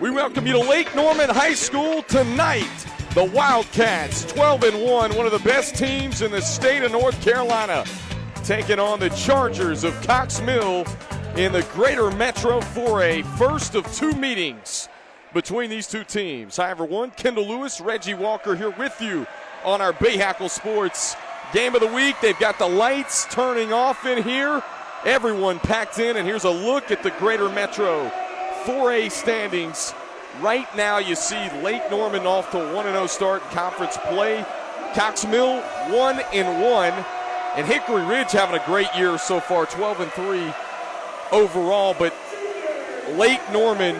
We welcome you to Lake Norman High School tonight. The Wildcats, 12-1, one of the best teams in the state of North Carolina, taking on the Chargers of Cox Mill in the Greater Metro for a first of two meetings between these two teams. Hi, everyone. Kendall Lewis, Reggie Walker here with you on our Bahakel Sports Game of the Week. They've got the lights turning off in here. Everyone packed in, and here's a look at the Greater Metro 4A standings. Right now you see Lake Norman off to 1-0 start in conference play. Cox Mill 1-1. And Hickory Ridge having a great year so far, 12-3 overall. But Lake Norman,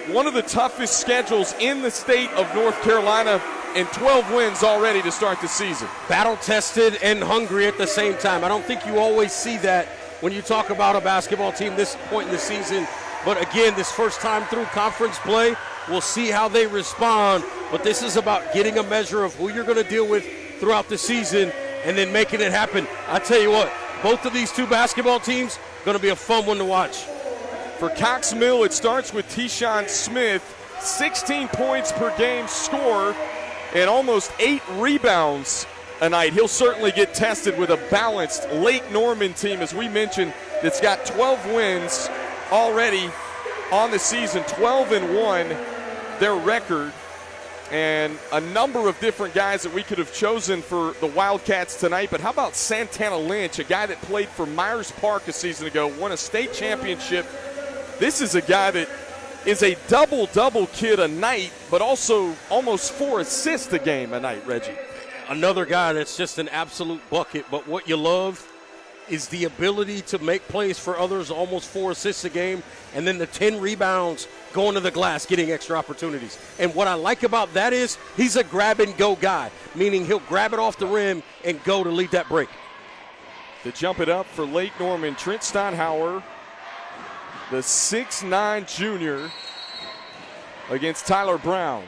one of the toughest schedules in the state of North Carolina, and 12 wins already to start the season. Battle-tested and hungry at the same time. I don't think you always see that when you talk about a basketball team this point in the season. But again, this first time through conference play, we'll see how they respond. But this is about getting a measure of who you're going to deal with throughout the season and then making it happen. I tell you what, both of these two basketball teams going to be a fun one to watch. For Cox Mill, it starts with Tyshawn Smith, 16 points per game score and almost 8 rebounds a night. He'll certainly get tested with a balanced Lake Norman team, as we mentioned, that's got 12 wins already on the season, 12-1 their record, and a number of different guys that we could have chosen for the Wildcats tonight. But how about Santana Lynch, a guy that played for Myers Park a season ago, won a state championship. This is a guy that is a double-double kid a night, but also almost 4 assists a game a night, Reggie. Another guy that's just an absolute bucket, but what you love is the ability to make plays for others, almost 4 assists a game, and then the 10 rebounds going to the glass, getting extra opportunities. And what I like about that is he's a grab-and-go guy, meaning he'll grab it off the rim and go to lead that break. To jump it up for Lake Norman, Trent Steinhauer, the 6'9 junior, against Tyler Brown.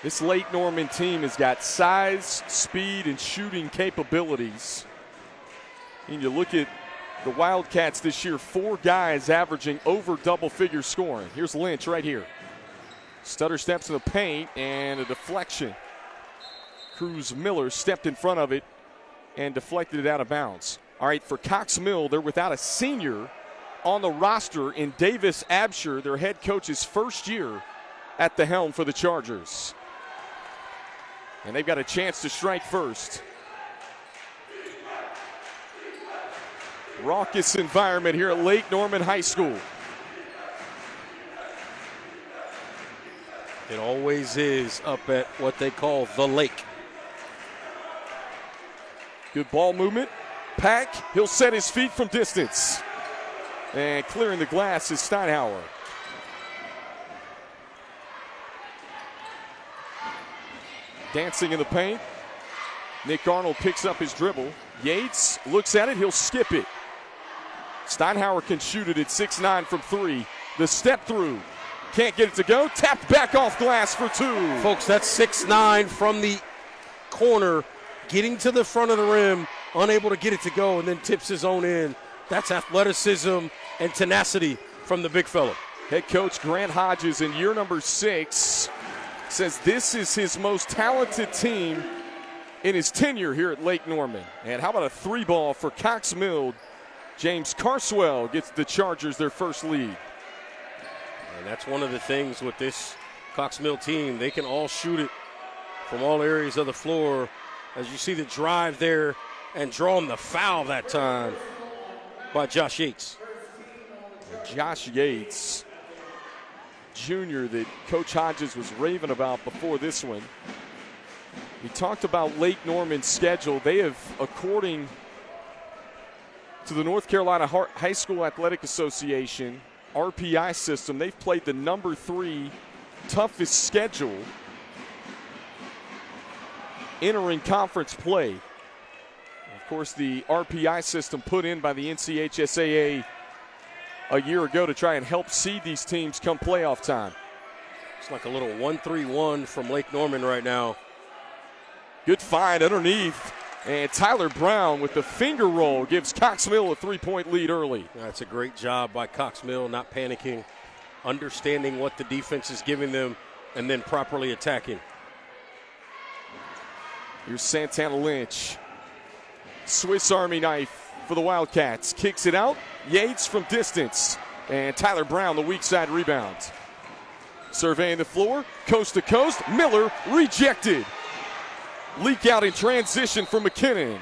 This Lake Norman team has got size, speed, and shooting capabilities. And you look at the Wildcats this year, 4 guys averaging over double-figure scoring. Here's Lynch right here. Stutter steps in the paint and a deflection. Cruz Miller stepped in front of it and deflected it out of bounds. All right, for Cox Mill, they're without a senior on the roster in Davis Absher, their head coach's first year at the helm for the Chargers. And they've got a chance to strike first. Raucous environment here at Lake Norman High School. It always is up at what they call the lake. Good ball movement. Pack, he'll set his feet from distance. And clearing the glass is Steinhauer. Dancing in the paint. Nick Arnold picks up his dribble. Yates looks at it, he'll skip it. Steinhauer can shoot it at 6'9 from 3. The step through. Can't get it to go. Tapped back off glass for 2. Folks, that's 6'9 from the corner, getting to the front of the rim, unable to get it to go, and then tips his own in. That's athleticism and tenacity from the big fella. Head coach Grant Hodges in year number 6 says this is his most talented team in his tenure here at Lake Norman. And how about a 3-ball for Cox Mill? James Carswell gets the Chargers their first lead. And that's one of the things with this Cox Mill team. They can all shoot it from all areas of the floor. As you see the drive there and drawing the foul that time by Josh Yates. Josh Yates, junior, that Coach Hodges was raving about before this one. We talked about Lake Norman's schedule. They have, according to the North Carolina High School Athletic Association RPI system, they've played the number 3 toughest schedule entering conference play. Of course, the RPI system put in by the NCHSAA a year ago to try and help seed these teams come playoff time. It's like a little 1-3-1 from Lake Norman right now. Good find underneath. And Tyler Brown with the finger roll gives Cox Mill a 3-point lead early. That's a great job by Cox Mill, not panicking understanding what the defense is giving them, and then properly attacking. Here's Santana Lynch. Swiss Army knife for the Wildcats. Kicks it out. Yates from distance. And Tyler Brown, the weak side rebound. Surveying the floor, coast to coast. Miller rejected. Leak out in transition from McKinnon.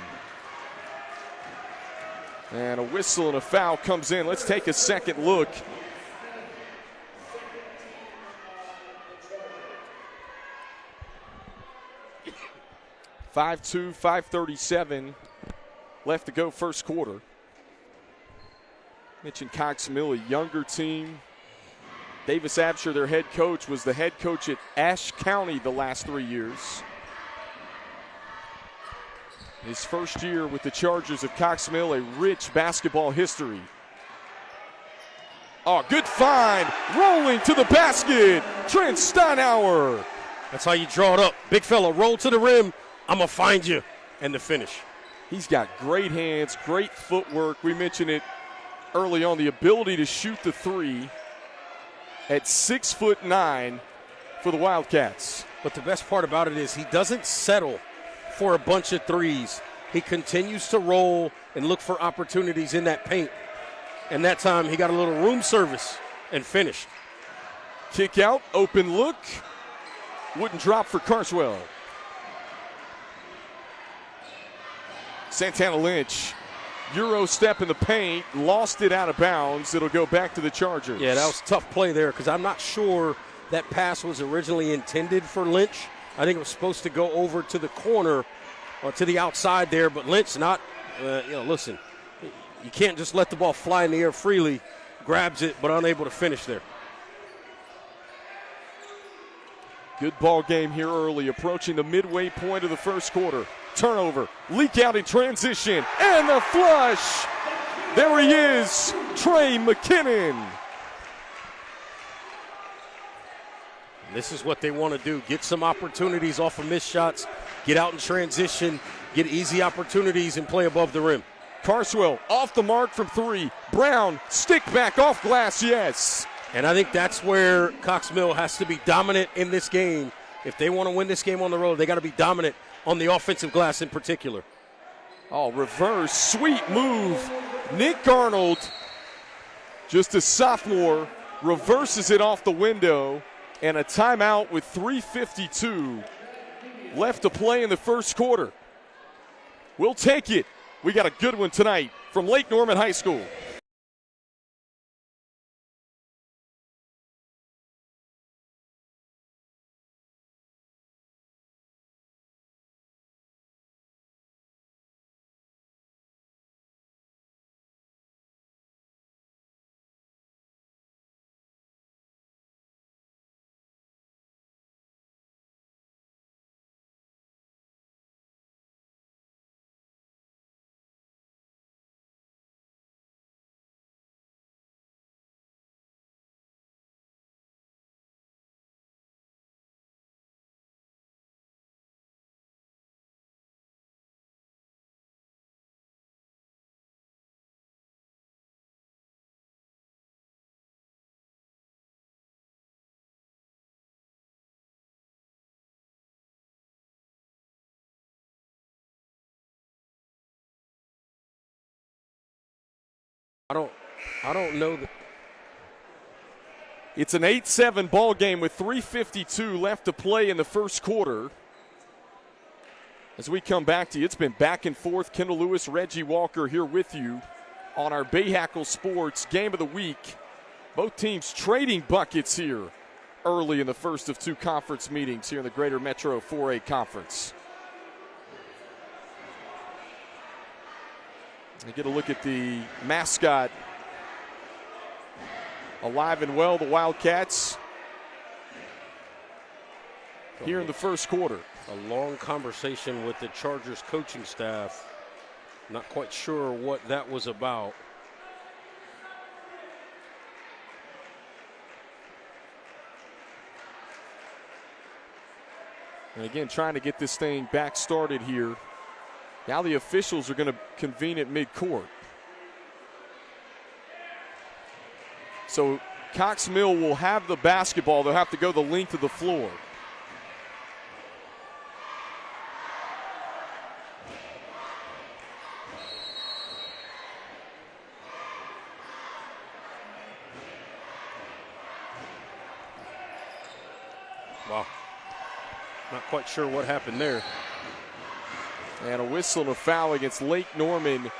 And a whistle and a foul comes in. Let's take a second look. (5-2, 5:37 left to go first quarter. Mentioned Cox Mill, a younger team. Davis Absher, their head coach, was the head coach at Ashe County the last 3 years. His first year with the Chargers of Cox Mill, a rich basketball history. Oh, good find. Rolling to the basket. Trent Steinauer. That's how you draw it up. Big fella, roll to the rim. I'm going to find you. And the finish. He's got great hands, great footwork. We mentioned it early on, the ability to shoot the three at 6'9" for the Wildcats. But the best part about it is he doesn't settle for a bunch of threes. He continues to roll and look for opportunities in that paint. And that time he got a little room service and finished. Kick out, open look. Wouldn't drop for Carswell. Santana Lynch, Euro step in the paint, lost it out of bounds. It'll go back to the Chargers. Yeah, that was a tough play there because I'm not sure that pass was originally intended for Lynch. I think it was supposed to go over to the corner or to the outside there, but Lynch not, listen, you can't just let the ball fly in the air freely. Grabs it, but unable to finish there. Good ball game here early, approaching the midway point of the first quarter. Turnover, leak out in transition, and the flush. There he is, Trey McKinnon. This is what they want to do. Get some opportunities off of missed shots, get out in transition, get easy opportunities, and play above the rim. Carswell off the mark from three. Brown, stick back off glass, yes. And I think that's where Cox Mill has to be dominant in this game. If they want to win this game on the road, they got to be dominant on the offensive glass in particular. Oh, reverse, sweet move. Nick Arnold, just a sophomore, reverses it off the window, and a timeout with 3:52 left to play in the first quarter. We'll take it. We got a good one tonight from Lake Norman High School. I don't know that. It's an 8-7 ball game with 3:52 left to play in the first quarter. As we come back to you, it's been back and forth. Kendall Lewis, Reggie Walker here with you on our Bahakel Sports Game of the Week. Both teams trading buckets here early in the first of two conference meetings here in the Greater Metro 4A Conference. We get a look at the mascot. Alive and well, the Wildcats here in the first quarter. A long conversation with the Chargers coaching staff. Not quite sure what that was about. And again, trying to get this thing back started here. Now the officials are going to convene at midcourt. So Cox Mill will have the basketball. They'll have to go the length of the floor. Wow. Not quite sure what happened there. And a whistle and a foul against Lake Norman.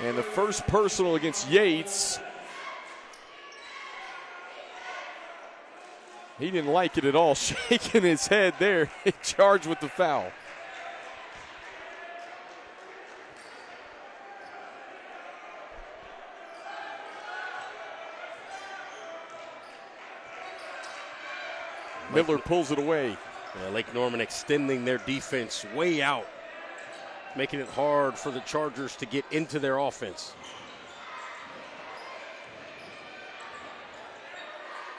And the first personal against Yates. He didn't like it at all, shaking his head there, charged with the foul. Miller pulls it away. Yeah, Lake Norman extending their defense way out, making it hard for the Chargers to get into their offense.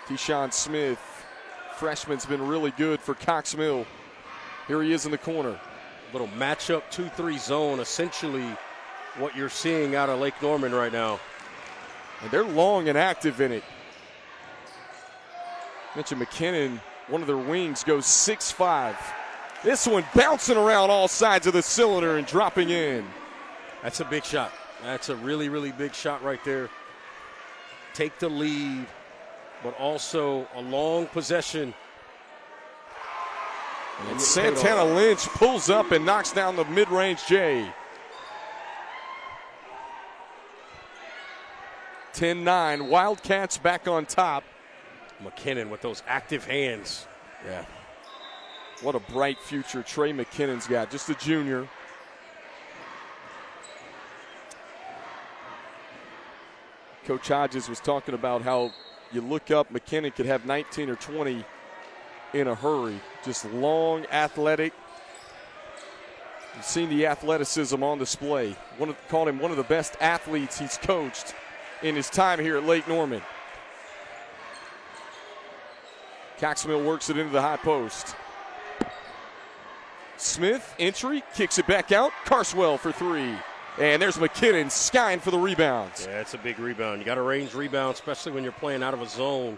Deshaun Smith, freshman's been really good for Cox Mill. Here he is in the corner. Little matchup 2-3 zone, essentially what you're seeing out of Lake Norman right now. And they're long and active in it. Mentioned McKinnon, one of their wings goes 6'5". This one bouncing around all sides of the cylinder and dropping in. That's a big shot. That's a really, really big shot right there. Take the lead, but also a long possession. And Santana Lynch pulls up and knocks down the mid-range J. 10-9, Wildcats back on top. McKinnon with those active hands. Yeah. What a bright future Trey McKinnon's got, just a junior. Coach Hodges was talking about how you look up, McKinnon could have 19 or 20 in a hurry. Just long, athletic. You've seen the athleticism on display. Called him one of the best athletes he's coached in his time here at Lake Norman. Cox Mill works it into the high post. Smith, entry, kicks it back out. Carswell for three. And there's McKinnon skying for the rebound. Yeah, it's a big rebound. You got to range rebound, especially when you're playing out of a zone.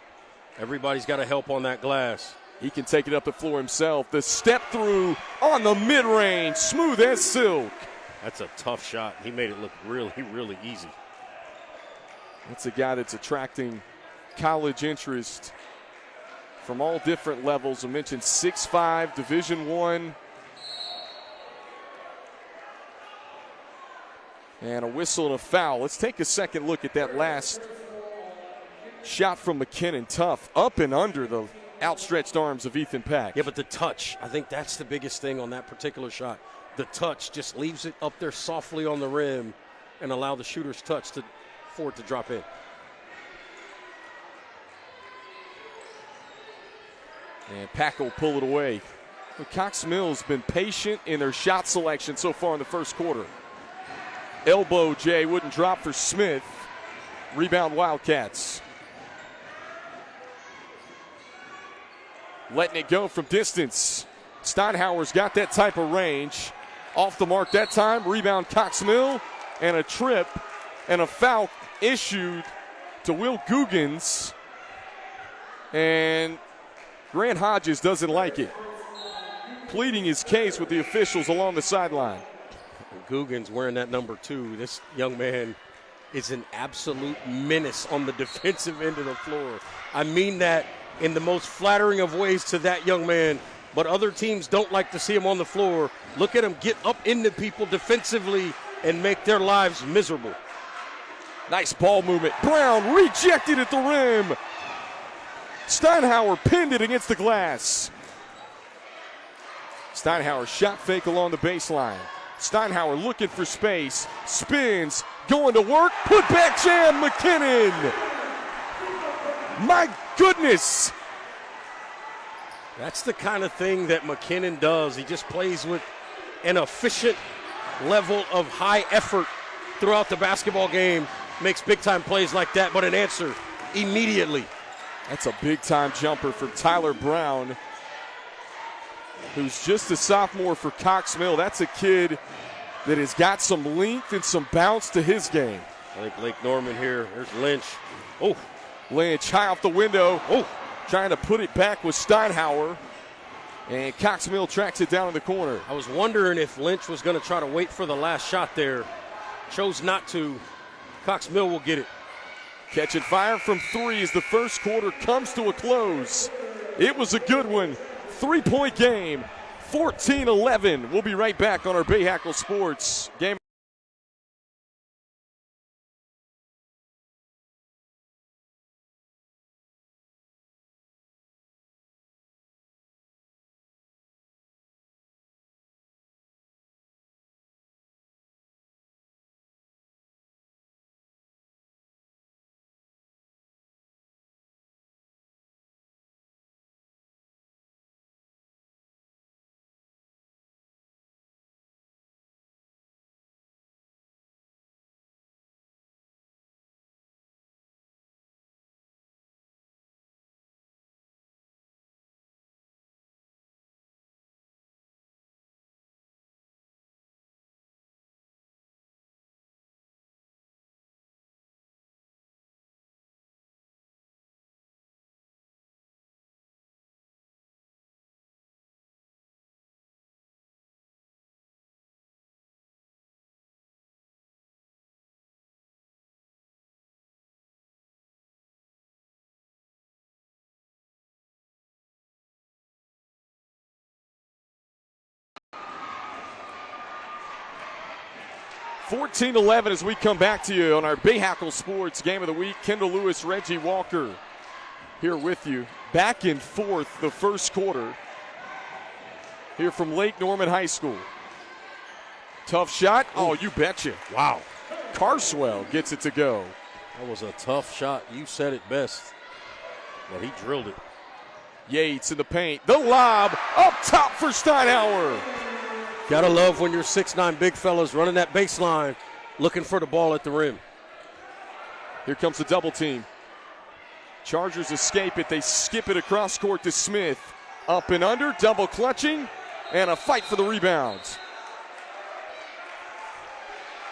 Everybody's got to help on that glass. He can take it up the floor himself. The step through on the mid-range, smooth as silk. That's a tough shot. He made it look really, really easy. That's a guy that's attracting college interest from all different levels. I mentioned 6'5", Division I. And a whistle and a foul. Let's take a second look at that last shot from McKinnon. Tough, up and under the outstretched arms of Ethan Pack. Yeah, but the touch, I think that's the biggest thing on that particular shot. The touch just leaves it up there softly on the rim and allow the shooter's touch for it to drop in. And Pack will pull it away. Well, Cox Mill's been patient in their shot selection so far in the first quarter. Elbow J wouldn't drop for Smith. Rebound Wildcats. Letting it go from distance. Steinhauer's got that type of range. Off the mark that time. Rebound Cox Mill. And a trip and a foul issued to Will Googans. And Grant Hodges doesn't like it. Pleading his case with the officials along the sideline. Googans wearing that number 2. This young man is an absolute menace on the defensive end of the floor. I mean that in the most flattering of ways to that young man, but other teams don't like to see him on the floor. Look at him get up into people defensively and make their lives miserable. Nice ball movement. Brown rejected at the rim. Steinhauer pinned it against the glass. Steinhauer shot fake along the baseline. Steinhauer looking for space, spins, going to work, put back jam, McKinnon. My goodness. That's the kind of thing that McKinnon does. He just plays with an efficient level of high effort throughout the basketball game, makes big-time plays like that, but an answer immediately. That's a big-time jumper for Tyler Brown, who's just a sophomore for Cox Mill. That's a kid that has got some length and some bounce to his game. I think Lake Norman here, there's Lynch, Oh, Lynch high off the window. Oh, trying to put it back with Steinhauer. And Cox Mill tracks it down in the corner. I was wondering if Lynch was going to try to wait for the last shot there. Chose not to. Cox Mill will get it. Catch and fire from three as the first quarter comes to a close. It was a good one. 3-point game, 14-11. We'll be right back on our Bahakel Sports Game. (14-11) as we come back to you on our Bahakel Sports Game of the Week. Kendall Lewis, Reggie Walker here with you. Back and forth the first quarter here from Lake Norman High School. Tough shot. Oh, you betcha. Wow. Carswell gets it to go. That was a tough shot. You said it best. Well, he drilled it. Yates in the paint. The lob up top for Steinhauer. Gotta love when you're 6'9" big fellas running that baseline, looking for the ball at the rim. Here comes the double team. Chargers escape it. They skip it across court to Smith. Up and under, double clutching, and a fight for the rebounds.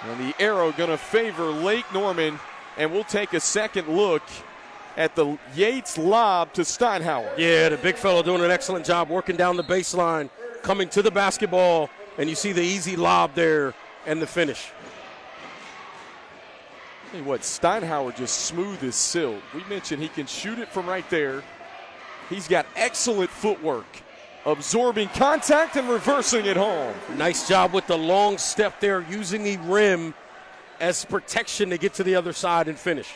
And the arrow gonna favor Lake Norman, and we'll take a second look at the Yates lob to Steinhauer. Yeah, the big fella doing an excellent job working down the baseline, coming to the basketball, and you see the easy lob there and the finish. Tell you what, Steinhauer just smooth as silk. We mentioned he can shoot it from right there. He's got excellent footwork, absorbing contact and reversing it home. Nice job with the long step there, using the rim as protection to get to the other side and finish.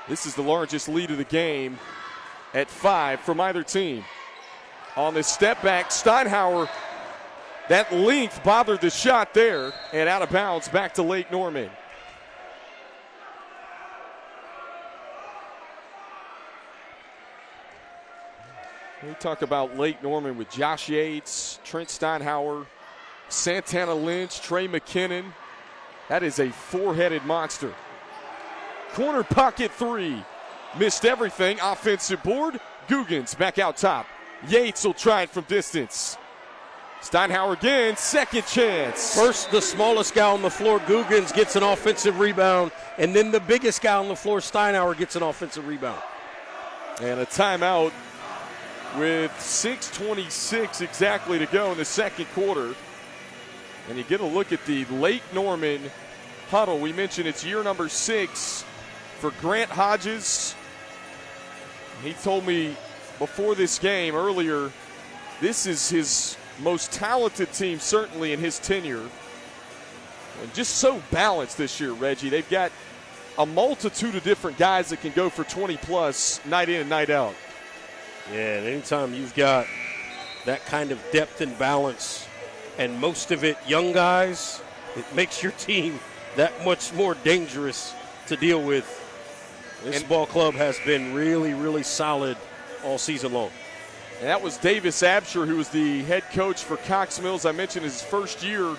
This is the largest lead of the game at 5 from either team. On the step back, Steinhauer, that length bothered the shot there, and out of bounds back to Lake Norman. We talk about Lake Norman with Josh Yates, Trent Steinhauer, Santana Lynch, Trey McKinnon. That is a four-headed monster. Corner pocket three. Missed everything. Offensive board. Guggens back out top. Yates will try it from distance. Steinhauer again, second chance. First, the smallest guy on the floor, Guggens, gets an offensive rebound, and then the biggest guy on the floor, Steinhauer, gets an offensive rebound. And a timeout with 6:26 exactly to go in the second quarter. And you get a look at the Lake Norman huddle. We mentioned it's year number 6 for Grant Hodges. He told me before this game earlier, this is his most talented team certainly in his tenure. And just so balanced this year, Reggie. They've got a multitude of different guys that can go for 20-plus night in and night out. Yeah, and anytime you've got that kind of depth and balance, and most of it young guys, it makes your team that much more dangerous to deal with. This ball club has been really, really solid all season long. And that was Davis Absher, who was the head coach for Cox Mill. I mentioned his first year.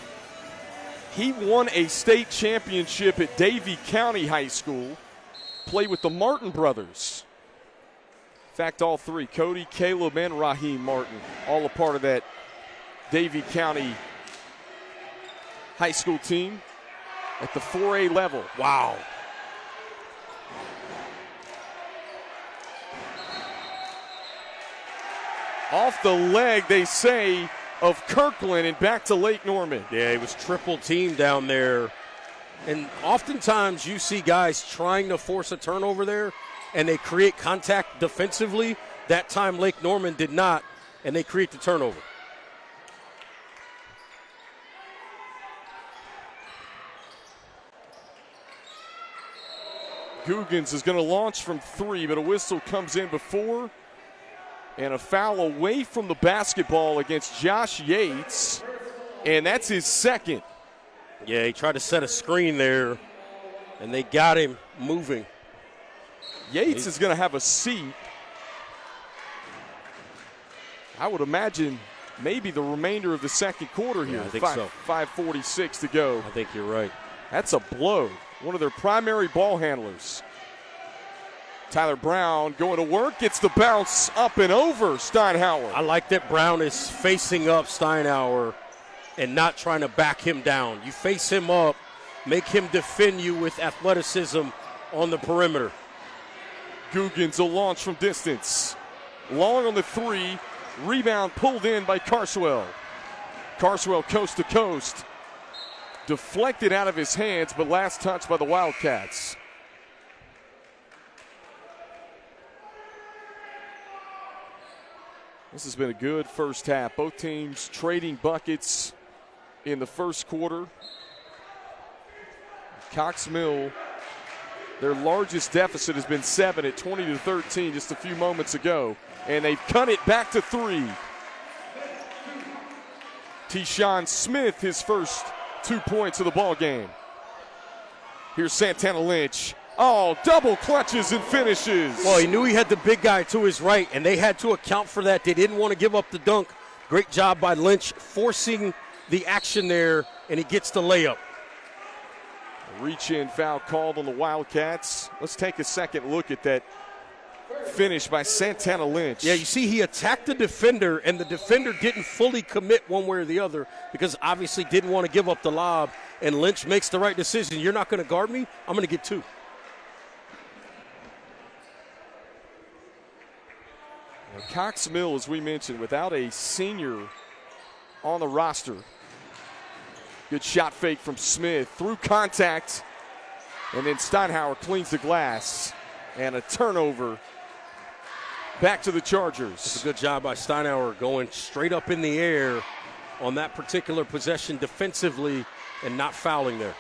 He won a state championship at Davie County High School, played with the Martin brothers. In fact, all three, Cody, Caleb, and Raheem Martin, all a part of that Davie County High School team at the 4A level. Wow. Off the leg, they say, of Kirkland and back to Lake Norman. Yeah, it was triple team down there. And oftentimes you see guys trying to force a turnover there, and they create contact defensively. That time Lake Norman did not, and they create the turnover. Googans is going to launch from 3, but a whistle comes in before. And a foul away from the basketball against Josh Yates. And that's his second. Yeah, he tried to set a screen there, and they got him moving. Yates is going to have a seat. I would imagine maybe the remainder of the second quarter here. Yeah, I think so. 5:46 to go. I think you're right. That's a blow. One of their primary ball handlers. Tyler Brown going to work, gets the bounce up and over Steinhauer. I like that Brown is facing up Steinhauer and not trying to back him down. You face him up, make him defend you with athleticism on the perimeter. Googans will launch from distance. Long on the 3, rebound pulled in by Carswell. Carswell coast to coast. Deflected out of his hands, but last touch by the Wildcats. This has been a good first half. Both teams trading buckets in the first quarter. Cox Mill, their largest deficit has been 7 at 20-13 just a few moments ago. And they've cut it back to 3. Tyshawn Smith, his first 2 points of the ball game. Here's Santana Lynch. Oh, double clutches and finishes. Well, he knew he had the big guy to his right, and they had to account for that. They didn't want to give up the dunk. Great job by Lynch forcing the action there, and he gets the layup. Reach-in foul called on the Wildcats. Let's take a second look at that finish by Santana Lynch. Yeah, you see he attacked the defender, and the defender didn't fully commit one way or the other because obviously didn't want to give up the lob, and Lynch makes the right decision. You're not going to guard me? I'm going to get 2. Cox Mill, as we mentioned, without a senior on the roster. Good shot fake from Smith through contact, and then Steinhauer cleans the glass, and a turnover back to the Chargers. It's a good job by Steinhauer going straight up in the air on that particular possession defensively and not fouling there.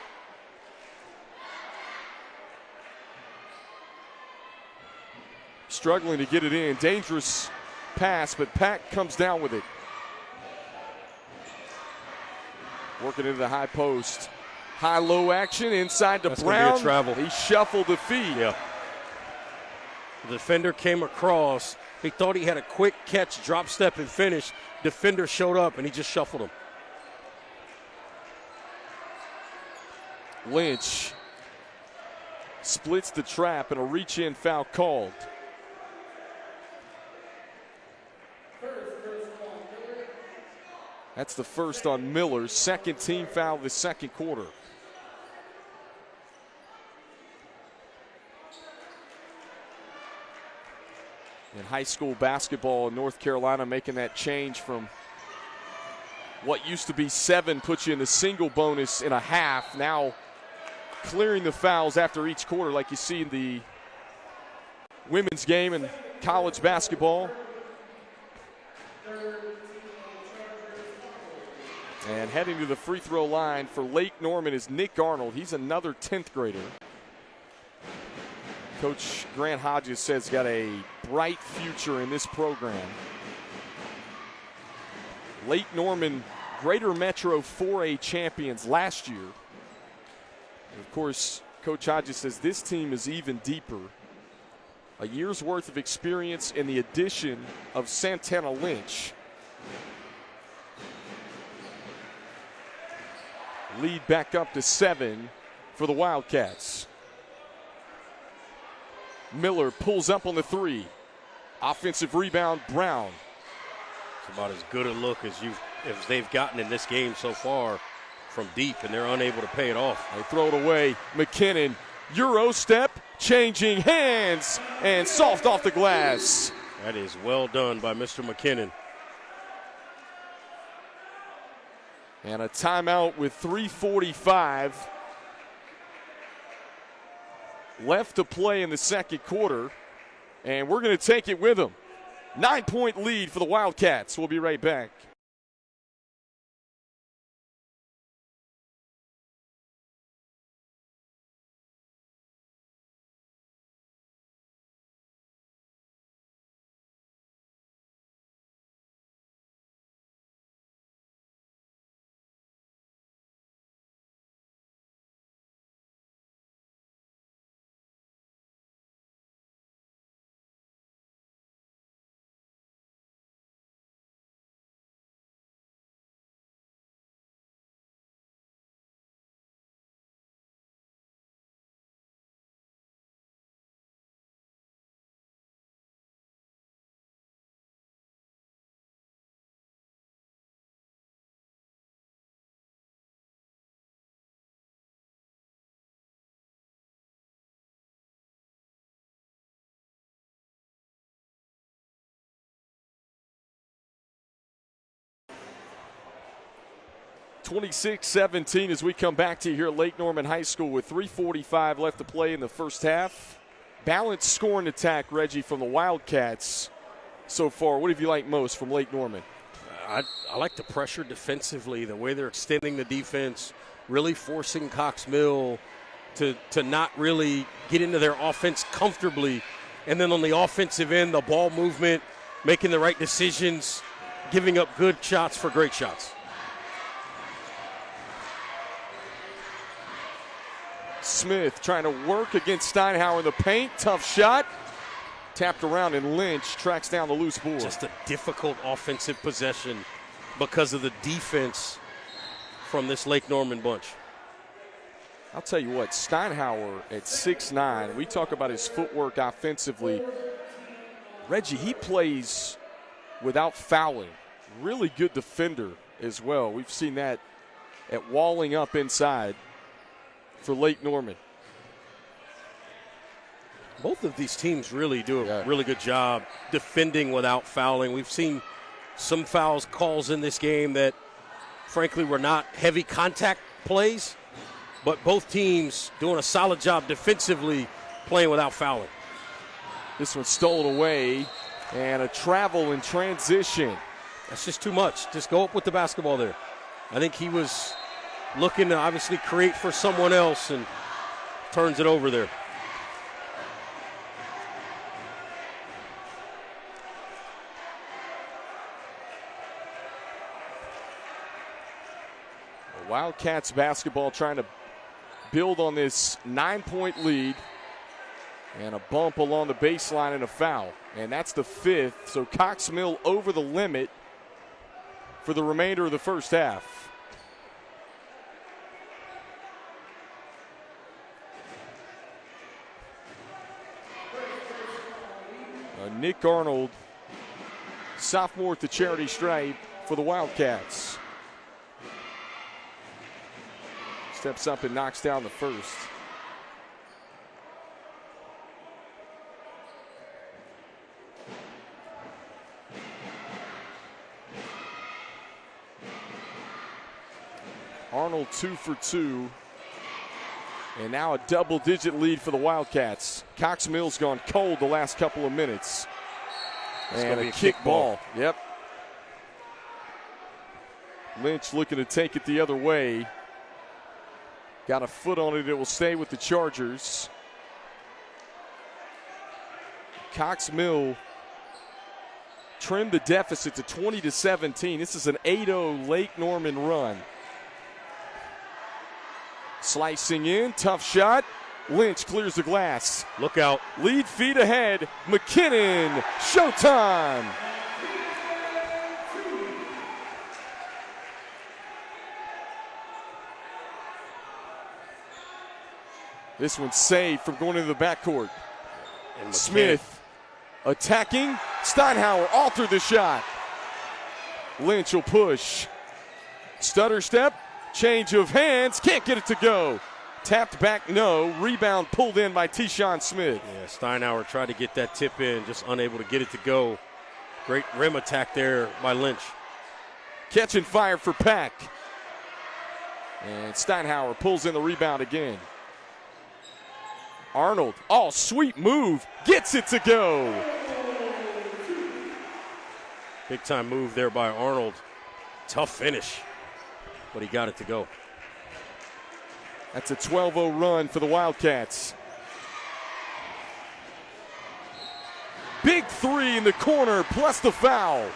Struggling to get it in. Dangerous pass, but Pack comes down with it. Working into the high post. High-low action inside to That's Brown. Gonna be a travel. He shuffled the feet. Yeah. The defender came across. He thought he had a quick catch, drop step, and finish. Defender showed up, and he just shuffled him. Lynch splits the trap, and a reach-in foul called. That's the first on Miller's second team foul of the second quarter. In high school basketball in North Carolina, making that change from what used to be 7 puts you in the single bonus in a half. Now clearing the fouls after each quarter like you see in the women's game in college basketball. And heading to the free throw line for Lake Norman is Nick Arnold. He's another 10th grader. Coach Grant Hodges says he's got a bright future in this program. Lake Norman Greater Metro 4A champions last year. And of course, Coach Hodges says this team is even deeper. A year's worth of experience in the addition of Santana Lynch. Lead back up to 7 for the Wildcats. Miller pulls up on the 3. Offensive rebound, Brown. It's about as good a look as they've gotten in this game so far from deep, and they're unable to pay it off. They throw it away. McKinnon, Euro step, changing hands, and soft off the glass. That is well done by Mr. McKinnon. And a timeout with 3:45 left to play in the second quarter. And we're going to take it with them. 9-point lead for the Wildcats. We'll be right back. (26-17) as we come back to you here at Lake Norman High School with 3:45 left to play in the first half. Balanced scoring attack, Reggie, from the Wildcats so far. What have you liked most from Lake Norman? I like the pressure defensively, the way they're extending the defense, really forcing Cox Mill to not really get into their offense comfortably. And then on the offensive end, the ball movement, making the right decisions, giving up good shots for great shots. Smith trying to work against Steinhauer in the paint. Tough shot. Tapped around, and Lynch tracks down the loose ball. Just a difficult offensive possession because of the defense from this Lake Norman bunch. I'll tell you what, Steinhauer at 6'9", we talk about his footwork offensively. Reggie, he plays without fouling. Really good defender as well. We've seen that at walling up inside for Lake Norman. Both of these teams really do a really good job defending without fouling. We've seen some fouls calls in this game that, frankly, were not heavy contact plays, but both teams doing a solid job defensively playing without fouling. This one stolen away, and a travel in transition. That's just too much. Just go up with the basketball there. I think he was looking to obviously create for someone else and turns it over there. Wildcats basketball trying to build on this 9-point lead, and a bump along the baseline and a foul. And that's the fifth, so Cox Mill over the limit for the remainder of the first half. Nick Arnold, sophomore at the charity stripe for the Wildcats. Steps up and knocks down the first. Arnold 2 for 2. And now a double-digit lead for the Wildcats. Cox Mill's gone cold the last couple of minutes. And a kick ball. Yep. Lynch looking to take it the other way. Got a foot on it. It will stay with the Chargers. Cox Mill trimmed the deficit to 20-17. This is an 8-0 Lake Norman run. Slicing in, tough shot. Lynch clears the glass. Look out. Lead feet ahead. McKinnon, showtime. This one's saved from going into the backcourt. And Smith attacking. Steinhauer altered the shot. Lynch will push. Stutter step. Change of hands. Can't get it to go. Tapped back, no. Rebound pulled in by T-Shawn Smith. Yeah, Steinauer tried to get that tip in, just unable to get it to go. Great rim attack there by Lynch. Catch and fire for Pack. And Steinauer pulls in the rebound again. Arnold, oh, sweet move, gets it to go. Big time move there by Arnold. Tough finish, but he got it to go. That's a 12-0 run for the Wildcats. Big three in the corner, plus the foul.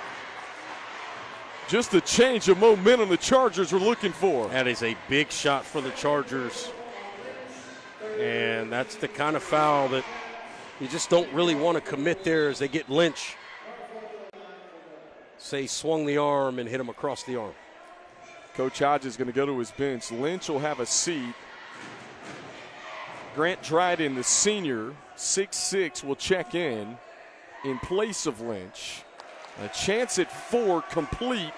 Just a change of momentum the Chargers were looking for. That is a big shot for the Chargers. And that's the kind of foul that you just don't really want to commit there as they get Lynch. Say swung the arm and hit him across the arm. Coach Hodge is going to go to his bench. Lynch will have a seat. Grant Dryden, the senior, 6'6", will check in place of Lynch. A chance at 4 complete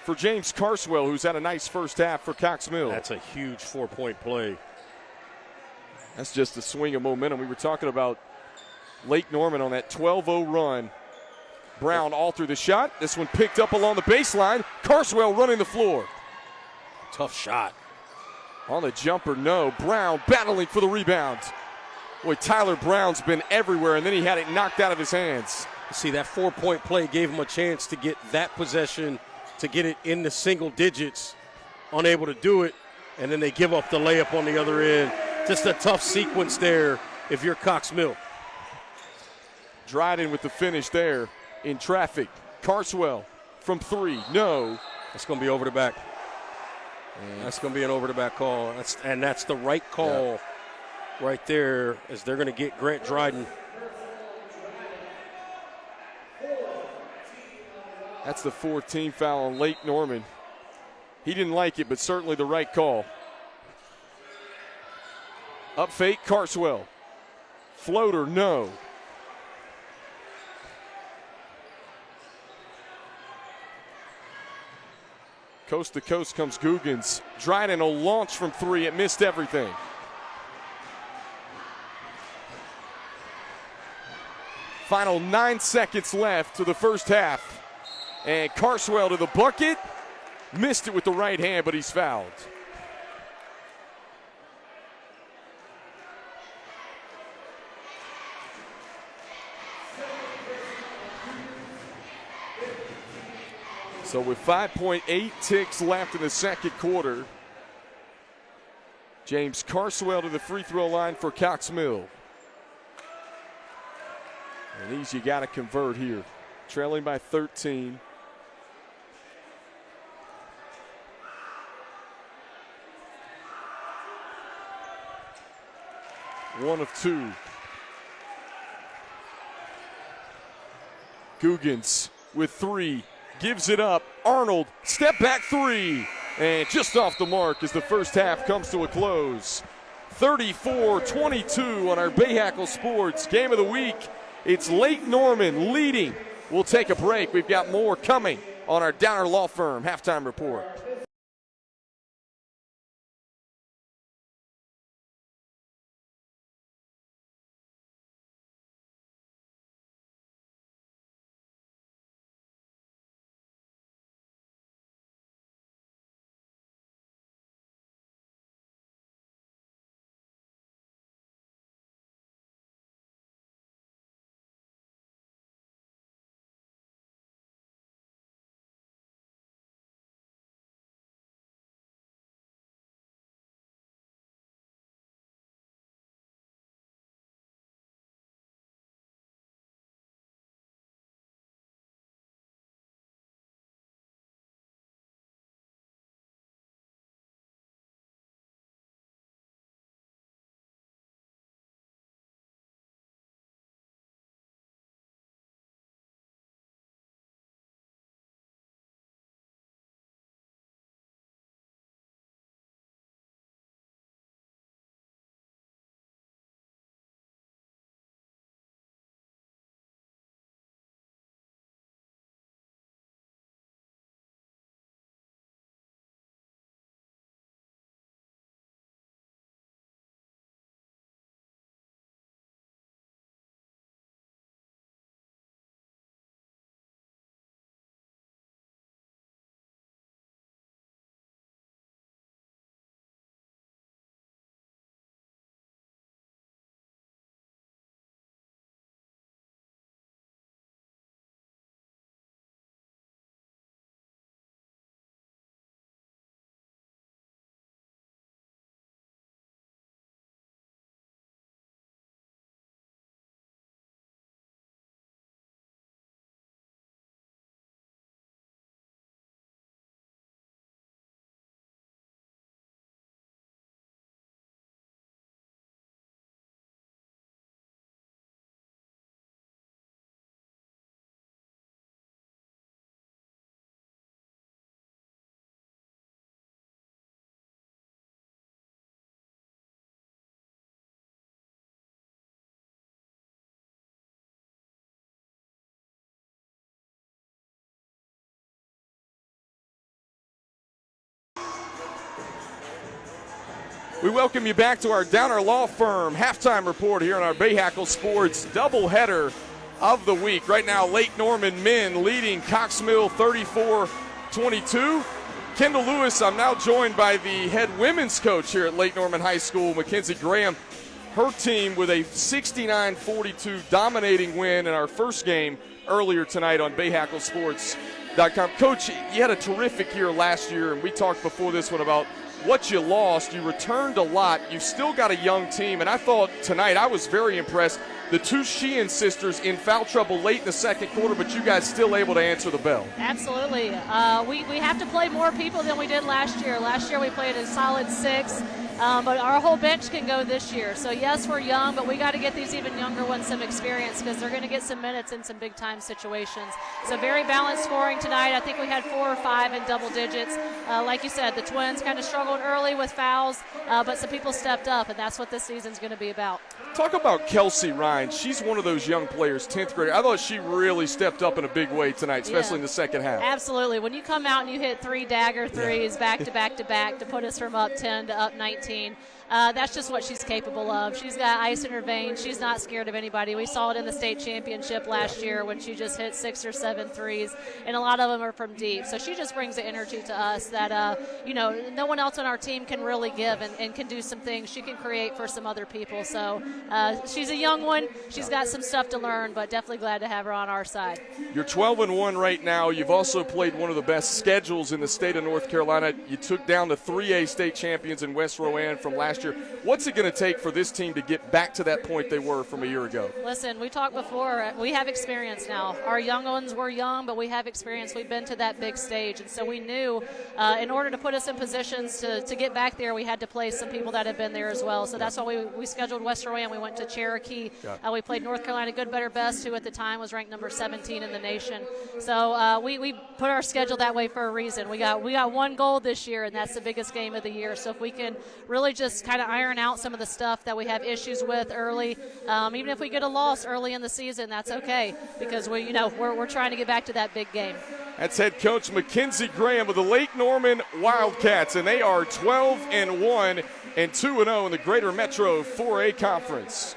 for James Carswell, who's had a nice first half for Cox Mill. That's a huge 4-point play. That's just a swing of momentum. We were talking about Lake Norman on that 12-0 run. Brown altered the shot. This one picked up along the baseline. Carswell running the floor. Tough shot. On the jumper, no. Brown battling for the rebound. Boy, Tyler Brown's been everywhere, and then he had it knocked out of his hands. See, that 4-point play gave him a chance to get that possession, to get it in the single digits. Unable to do it, and then they give up the layup on the other end. Just a tough sequence there if you're Cox Mill. Dryden with the finish there in traffic. Carswell from 3, no. That's going to be over the back. And that's going to be an over the back call. That's the right call right there, as they're going to get Grant Dryden. That's the 14th foul on Lake Norman. He didn't like it, but certainly the right call. Up fake, Carswell. Floater, no. Coast to coast comes Googans. Dryden will launch from 3. It missed everything. Final 9 seconds left to the first half. And Carswell to the bucket. Missed it with the right hand, but he's fouled. So with 5.8 ticks left in the second quarter, James Carswell to the free throw line for Cox Mill. And these you got to convert here. Trailing by 13. One of 2. Googans with 3. Gives it up. Arnold, step back 3. And just off the mark as the first half comes to a close. 34-22 on our Bahakel Sports Game of the Week. It's Lake Norman leading. We'll take a break. We've got more coming on our Downer Law Firm halftime report. We welcome you back to our Downer Law Firm halftime report here on our Bahakel Sports doubleheader of the week. Right now, Lake Norman men leading Cox Mill 34-22. Kendall Lewis, I'm now joined by the head women's coach here at Lake Norman High School, Mackenzie Graham. Her team with a 69-42 dominating win in our first game earlier tonight on BahakelSports.com. Coach, you had a terrific year last year, and we talked before this one about what you lost. You returned a lot. You've still got a young team, and I thought tonight I was very impressed. The two Sheehan sisters in foul trouble late in the second quarter, but you guys still able to answer the bell. Absolutely. We have to play more people than we did last year. Last year we played a solid 6. But our whole bench can go this year. So, yes, we're young, but we got to get these even younger ones some experience because they're going to get some minutes in some big-time situations. So, very balanced scoring tonight. I think we had 4 or 5 in double digits. Like you said, the Twins kind of struggled early with fouls, but some people stepped up, and that's what this season's going to be about. Talk about Kelsey Ryan. She's one of those young players, 10th grader. I thought she really stepped up in a big way tonight, especially in the second half. Absolutely. When you come out and you hit 3 dagger threes back to back to back to put us from up 10 to up 19, that's just what she's capable of. She's got ice in her veins. She's not scared of anybody. We saw it in the state championship last year when she just hit 6 or 7 threes, and a lot of them are from deep. So she just brings the energy to us that, no one else on our team can really give and can do some things. She can create for some other people. So she's a young one. She's got some stuff to learn, but definitely glad to have her on our side. You're 12-1 right now. You've also played one of the best schedules in the state of North Carolina. You took down the 3A state champions in West Rowan from last year. What's it going to take for this team to get back to that point they were from a year ago? Listen, we talked before. We have experience now. Our young ones were young, but we have experience. We've been to that big stage, and so we knew in order to put us in positions to get back there, we had to play some people that have been there as well. So that's why we scheduled West Rowan. We went to Cherokee. We played North Carolina Good, Better, Best, who at the time was ranked number 17 in the nation. So we put our schedule that way for a reason. We got one goal this year, and that's the biggest game of the year. So if we can really just kind of iron out some of the stuff that we have issues with early, even if we get a loss early in the season, that's okay because we're trying to get back to that big game. That's head coach Mackenzie Graham of the Lake Norman Wildcats, and they are 12-1 and 2-0 in the Greater Metro 4A Conference.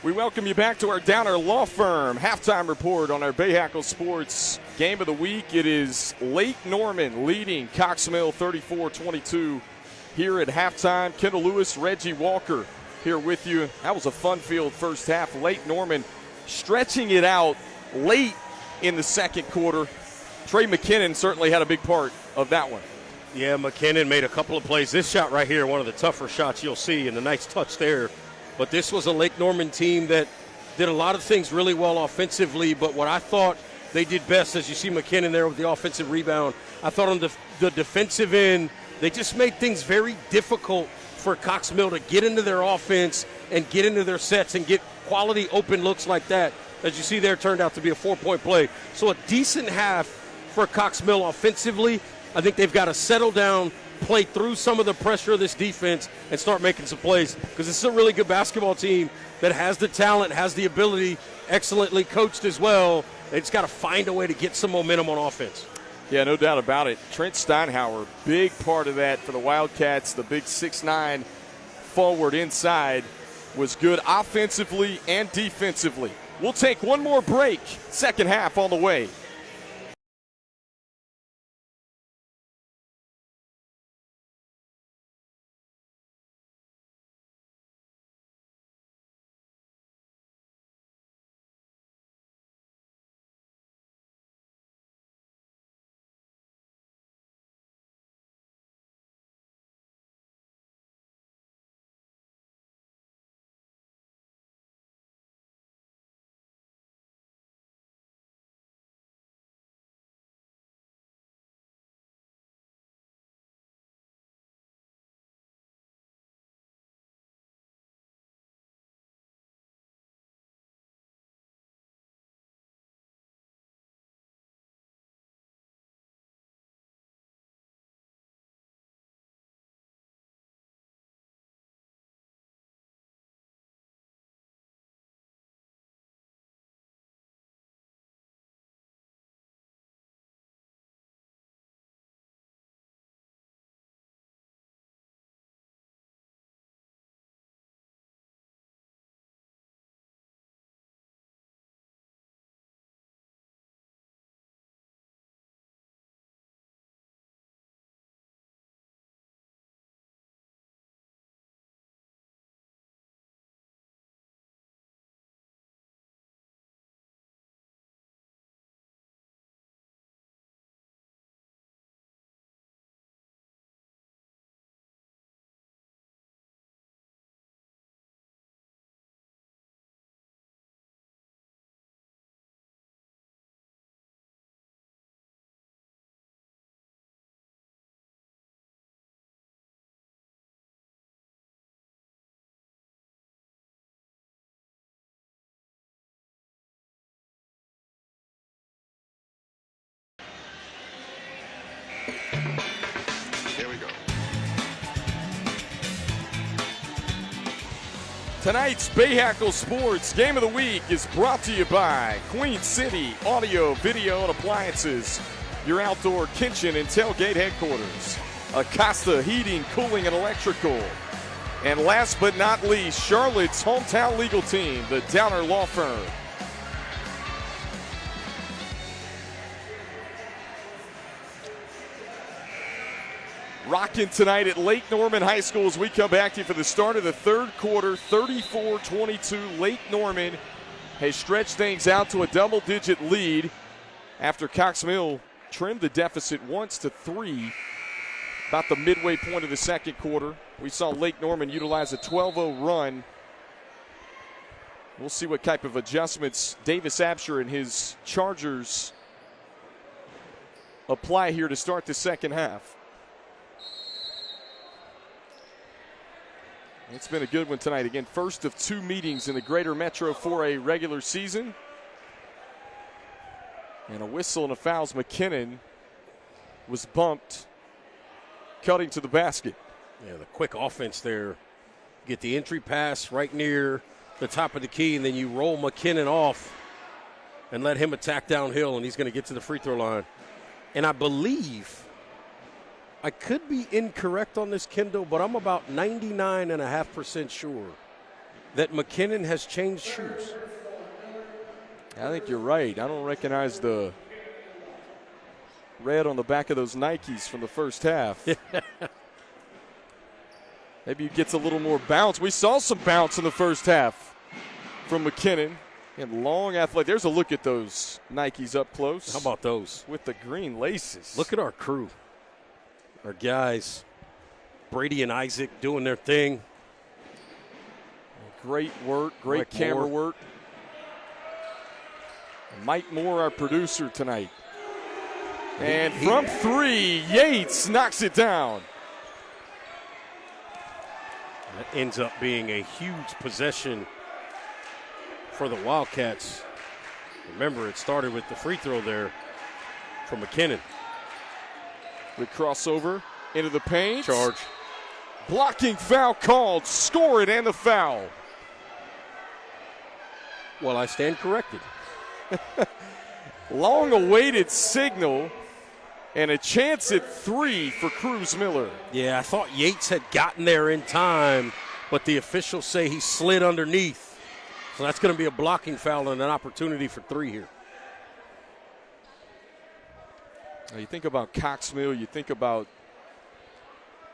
We welcome you back to our Downer Law Firm halftime report on our Bahakel Sports Game of the Week. It is Lake Norman leading Cox Mill 34-22 here at halftime. Kendall Lewis, Reggie Walker here with you. That was a fun-filled first half. Lake Norman stretching it out late in the second quarter. Trey McKinnon certainly had a big part of that one. Yeah, McKinnon made a couple of plays. This shot right here, one of the tougher shots you'll see, and a nice touch there. But this was a Lake Norman team that did a lot of things really well offensively, but what I thought they did best, as you see McKinnon there with the offensive rebound, I thought on the defensive end, they just made things very difficult for Cox Mill to get into their offense and get into their sets and get quality open looks like that. As you see there, turned out to be a 4-point play. So a decent half for Cox Mill offensively. I think they've got to settle down, play through some of the pressure of this defense, and start making some plays, because this is a really good basketball team that has the talent, has the ability, excellently coached as well. They just got to find a way to get some momentum on offense. Yeah, no doubt about it. Trent Steinhauer, big part of that for the Wildcats. The big 6'9" forward inside was good offensively and defensively. We'll take one more break. Second half on the way. Here we go. Tonight's Bahakel Sports Game of the Week is brought to you by Queen City Audio, Video, and Appliances, your outdoor kitchen and tailgate headquarters. Acosta Heating, Cooling, and Electrical. And last but not least, Charlotte's hometown legal team, the Downer Law Firm. Rocking tonight at Lake Norman High School as we come back to you for the start of the third quarter. 34-22. Lake Norman has stretched things out to a double-digit lead after Cox Mill trimmed the deficit once to 3 about the midway point of the second quarter. We saw Lake Norman utilize a 12-0 run. We'll see what type of adjustments Davis Absher and his Chargers apply here to start the second half. It's been a good one tonight. Again, first of 2 meetings in the Greater Metro 4A regular season. And a whistle and a foul. McKinnon was bumped, cutting to the basket. Yeah, the quick offense there. Get the entry pass right near the top of the key, and then you roll McKinnon off and let him attack downhill, and he's going to get to the free throw line. And I believe, I could be incorrect on this, Kendall, but I'm about 99.5% sure that McKinnon has changed shoes. I think you're right. I don't recognize the red on the back of those Nikes from the first half. Maybe he gets a little more bounce. We saw some bounce in the first half from McKinnon. And long athletic. There's a look at those Nikes up close. How about those? With the green laces. Look at our crew. Our guys, Brady and Isaac doing their thing. Great work, great camera work. Mike Moore, our producer tonight. And from three, Yates knocks it down. That ends up being a huge possession for the Wildcats. Remember, it started with the free throw there from McKinnon. The crossover into the paint. Charge. Blocking foul called. Score it and the foul. Well, I stand corrected. Long-awaited signal and a chance at three for Cruz Miller. Yeah, I thought Yates had gotten there in time, but the officials say he slid underneath. So that's going to be a blocking foul and an opportunity for three here. Now you think about Cox Mill, you think about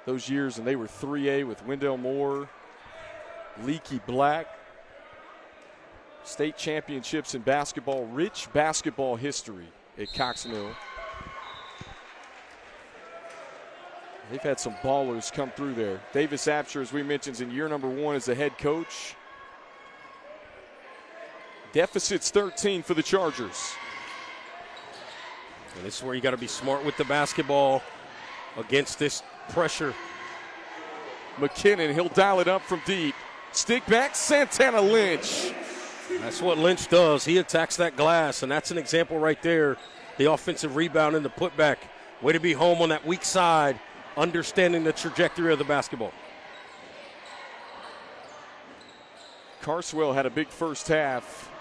those years, and they were 3A with Wendell Moore, Leaky Black, state championships in basketball, rich basketball history at Cox Mill. They've had some ballers come through there. Davis Apsher, as we mentioned, is in year number 1 as the head coach. Deficit's 13 for the Chargers. And this is where you got to be smart with the basketball against this pressure. McKinnon, he'll dial it up from deep. Stick back, Santana Lynch. That's what Lynch does. He attacks that glass, and that's an example right there. The offensive rebound and the putback. Way to be home on that weak side, understanding the trajectory of the basketball. Carswell had a big first half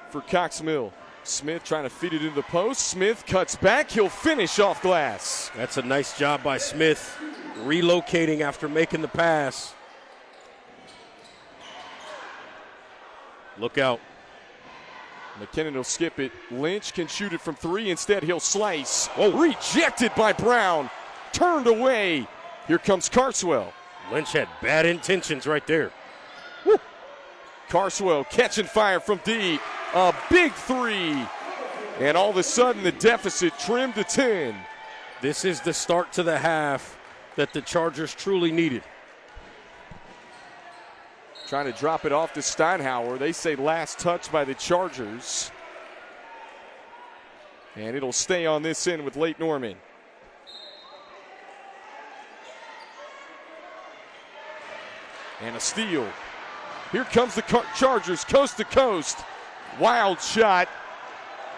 for Cox Mill. Smith trying to feed it into the post. Smith cuts back. He'll finish off glass. That's a nice job by Smith, relocating after making the pass. Look out. McKinnon will skip it. Lynch can shoot it from three. Instead, he'll slice. Oh, rejected by Brown. Turned away. Here comes Carswell. Lynch had bad intentions right there. Woo. Carswell catching fire from deep. A big three. And all of a sudden, the deficit trimmed to 10. This is the start to the half that the Chargers truly needed. Trying to drop it off to Steinhauer. They say last touch by the Chargers. And it'll stay on this end with Lake Norman. And a steal. Here comes the Chargers coast to coast. Wild shot.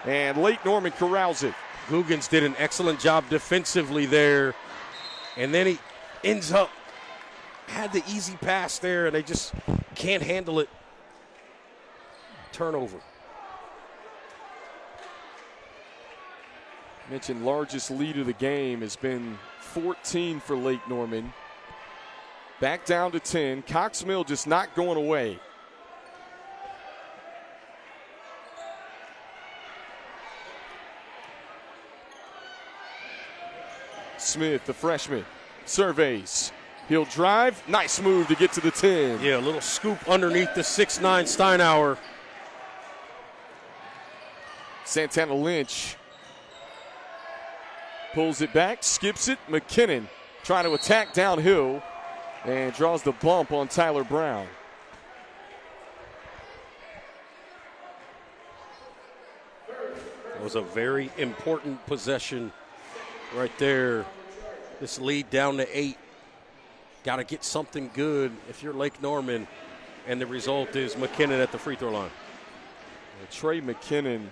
And Lake Norman corrals it. Googans did an excellent job defensively there. And then he ends up, had the easy pass there, and they just can't handle it. Turnover. Mentioned largest lead of the game has been 14 for Lake Norman. Back down to 10. Cox Mill just not going away. Smith, the freshman, surveys. He'll drive. Nice move to get to the 10. Yeah, a little scoop underneath the 6'9 Steinhauer. Santana Lynch pulls it back, skips it. McKinnon trying to attack downhill and draws the bump on Tyler Brown. It was a very important possession right there. This lead down to 8. Got to get something good if you're Lake Norman, and the result is McKinnon at the free throw line. And Trey McKinnon,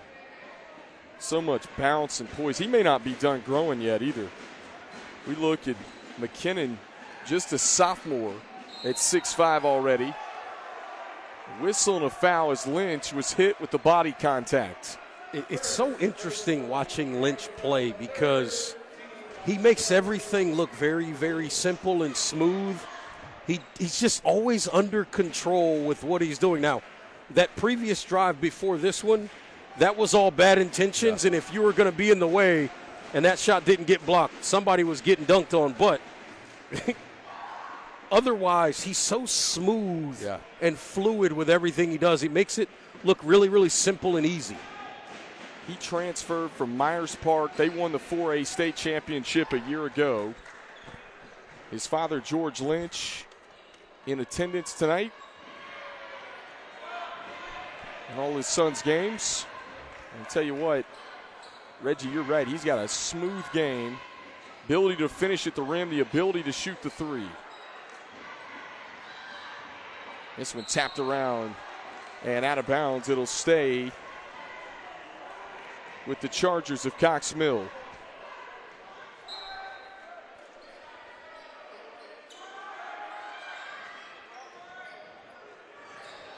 so much bounce and poise. He may not be done growing yet either. We look at McKinnon, just a sophomore at 6'5 already. Whistle and a foul as Lynch was hit with the body contact. It's so interesting watching Lynch play because he makes everything look very, very simple and smooth, He's just always under control with what he's doing. Now, that previous drive before this one, that was all bad intentions, and if you were going to be in the way and that shot didn't get blocked, somebody was getting dunked on. But otherwise, he's so smooth and fluid with everything he does. He makes it look really, really simple and easy. He transferred from Myers Park. They won the 4A state championship a year ago. His father, George Lynch, in attendance tonight in all his son's games. And I'll tell you what, Reggie, you're right. He's got a smooth game, ability to finish at the rim, the ability to shoot the three. This one tapped around and out of bounds. It'll stay with the Chargers of Cox Mill.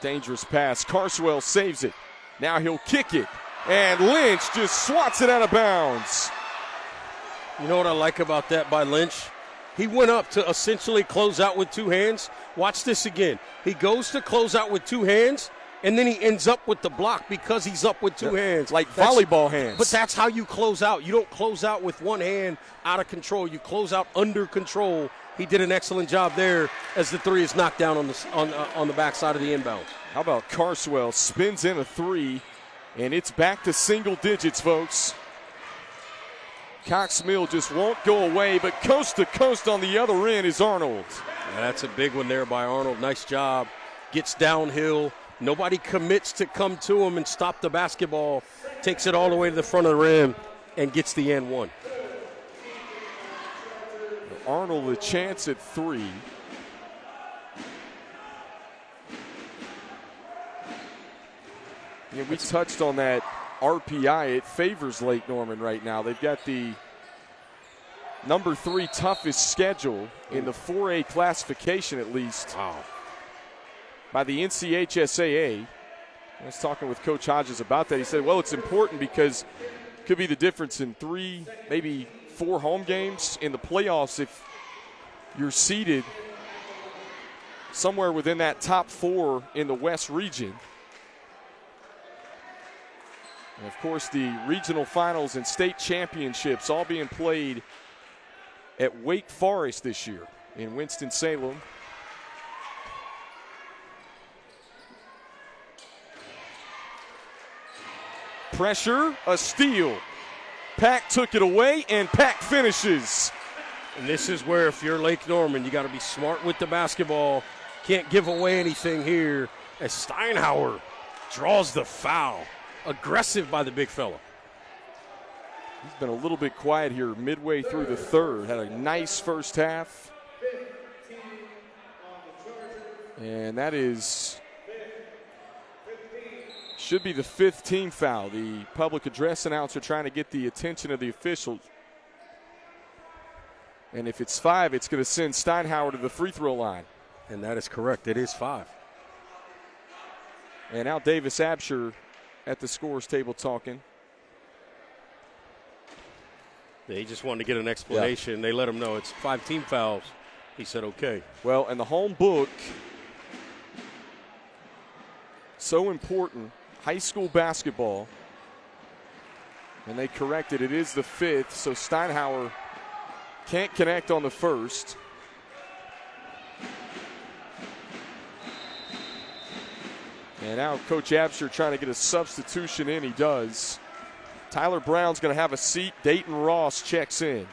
Dangerous pass. Carswell saves it. Now he'll kick it. And Lynch just swats it out of bounds. You know what I like about that by Lynch? He went up to essentially close out with two hands. Watch this again. He goes to close out with two hands, and then he ends up with the block because he's up with two hands. Like volleyball hands. But that's how you close out. You don't close out with one hand out of control. You close out under control. He did an excellent job there as the three is knocked down on the backside of the inbound. How about Carswell spins in a three, and it's back to single digits, folks. Cox Mill just won't go away, but coast to coast on the other end is Arnold. Yeah, that's a big one there by Arnold. Nice job. Gets downhill. Nobody commits to come to him and stop the basketball. Takes it all the way to the front of the rim and gets the and one. Arnold a chance at three. Yeah, we touched on that RPI. It favors Lake Norman right now. They've got the number 3 toughest schedule in the 4A classification, at least. Wow. By the NCHSAA. I was talking with Coach Hodges about that. He said, well, it's important because it could be the difference in 3, maybe 4 home games in the playoffs if you're seeded somewhere within that top 4 in the West region. And, of course, the regional finals and state championships all being played at Wake Forest this year in Winston-Salem. Pressure, a steal. Pack took it away, and Pack finishes. And this is where, if you're Lake Norman, you got to be smart with the basketball. Can't give away anything here as Steinhauer draws the foul. Aggressive by the big fella. He's been a little bit quiet here midway through the third. Had a nice first half. And that should be the 5th team foul. The public address announcer trying to get the attention of the officials. And if it's 5, it's going to send Steinhauer to the free throw line. And that is correct. It is 5. And now Davis Absher at the scores table talking. They just wanted to get an explanation. Yeah. They let him know it's 5 team fouls. He said, okay. Well, and the home book, so important. High school basketball. And they corrected. It is the 5th, so Steinhauer can't connect on the first. And now Coach Absher trying to get a substitution in. He does. Tyler Brown's going to have a seat. Dayton Ross checks in.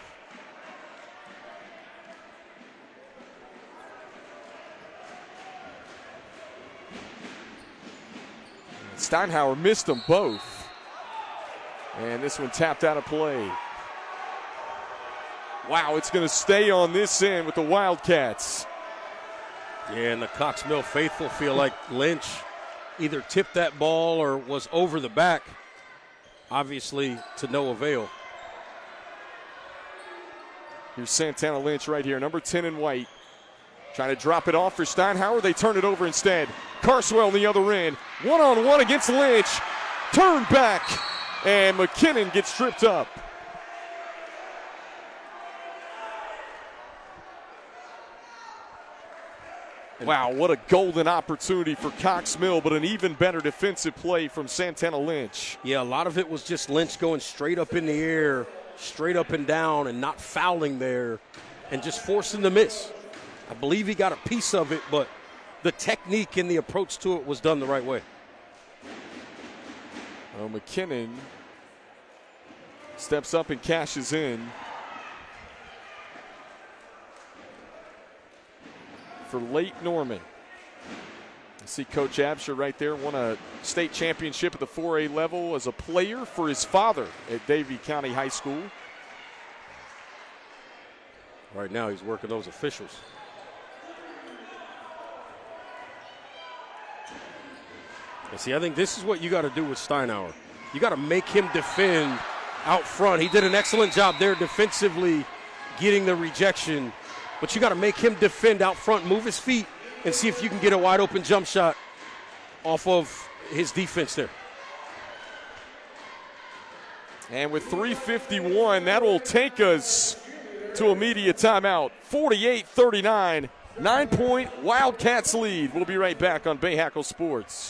Steinhauer missed them both. And this one tapped out of play. Wow, it's going to stay on this end with the Wildcats. Yeah, and the Cox Mill faithful feel like Lynch either tipped that ball or was over the back, obviously to no avail. Here's Santana Lynch right here, number 10 in white. Trying to drop it off for Steinhauer. They turn it over instead. Carswell on the other end. One-on-one against Lynch. Turn back. And McKinnon gets tripped up. Wow, what a golden opportunity for Cox Mill, but an even better defensive play from Santana Lynch. Yeah, a lot of it was just Lynch going straight up in the air, straight up and down, and not fouling there, and just forcing the miss. I believe he got a piece of it, but the technique and the approach to it was done the right way. Well, McKinnon steps up and cashes in for Lake Norman. You see Coach Absher right there, won a state championship at the 4A level as a player for his father at Davie County High School. Right now he's working those officials. And see, I think this is what you got to do with Steinauer. You got to make him defend out front. He did an excellent job there defensively getting the rejection, but you got to make him defend out front, move his feet, and see if you can get a wide open jump shot off of his defense there. And with 3:51, that will take us to immediate timeout. 48-39, 9-point Wildcats lead. We'll be right back on Bahakel Sports.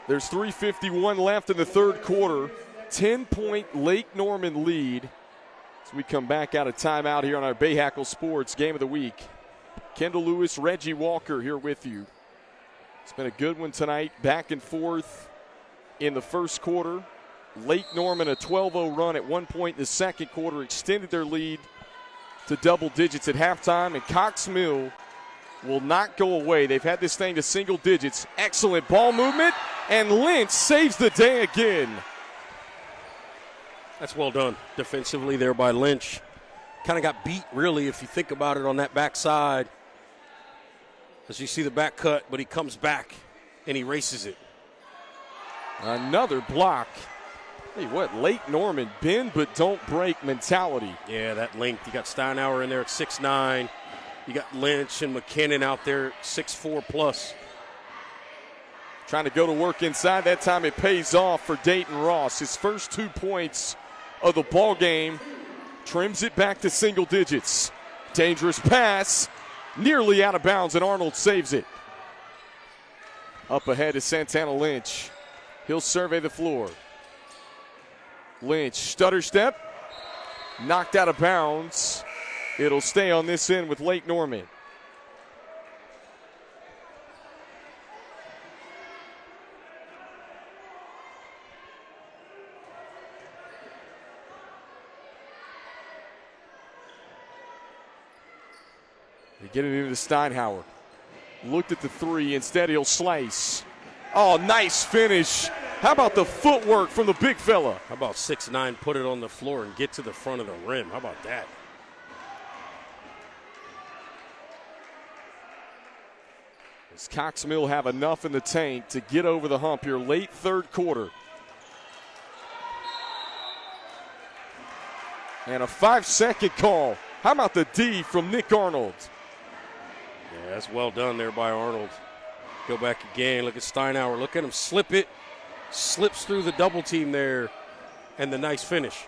There's 3:51 left in the third quarter. 10-point Lake Norman lead. As we come back out of timeout here on our Bahakel Sports Game of the Week. Kendall Lewis, Reggie Walker here with you. It's been a good one tonight. Back and forth in the first quarter. Lake Norman a 12-0 run at one point in the second quarter. Extended their lead to double digits at halftime. And Cox Mill will not go away. They've had this thing to single digits. Excellent ball movement. And Lynch saves the day again. That's well done defensively there by Lynch. Kind of got beat, really, if you think about it, on that backside. As you see the back cut, but he comes back and he races it. Another block. Hey, what, Lake Norman, bend but don't break mentality. Yeah, that length. You got Steinauer in there at 6'9". You got Lynch and McKinnon out there 6'4 plus. Trying to go to work inside. That time it pays off for Dayton Ross. His first 2 points of the ball game. Trims it back to single digits. Dangerous pass. Nearly out of bounds, and Arnold saves it. Up ahead is Santana Lynch. He'll survey the floor. Lynch, stutter step. Knocked out of bounds. It'll stay on this end with Lake Norman. They get it into Steinauer. Looked at the three. Instead, he'll slice. Oh, nice finish. How about the footwork from the big fella? How about 6'9", put it on the floor and get to the front of the rim? How about that? Does Cox Mill have enough in the tank to get over the hump here late third quarter? And a 5-second call. How about the D from Nick Arnold? Yeah, that's well done there by Arnold. Go back again. Look at Steinauer. Look at him slip it. Slips through the double team there. And the nice finish.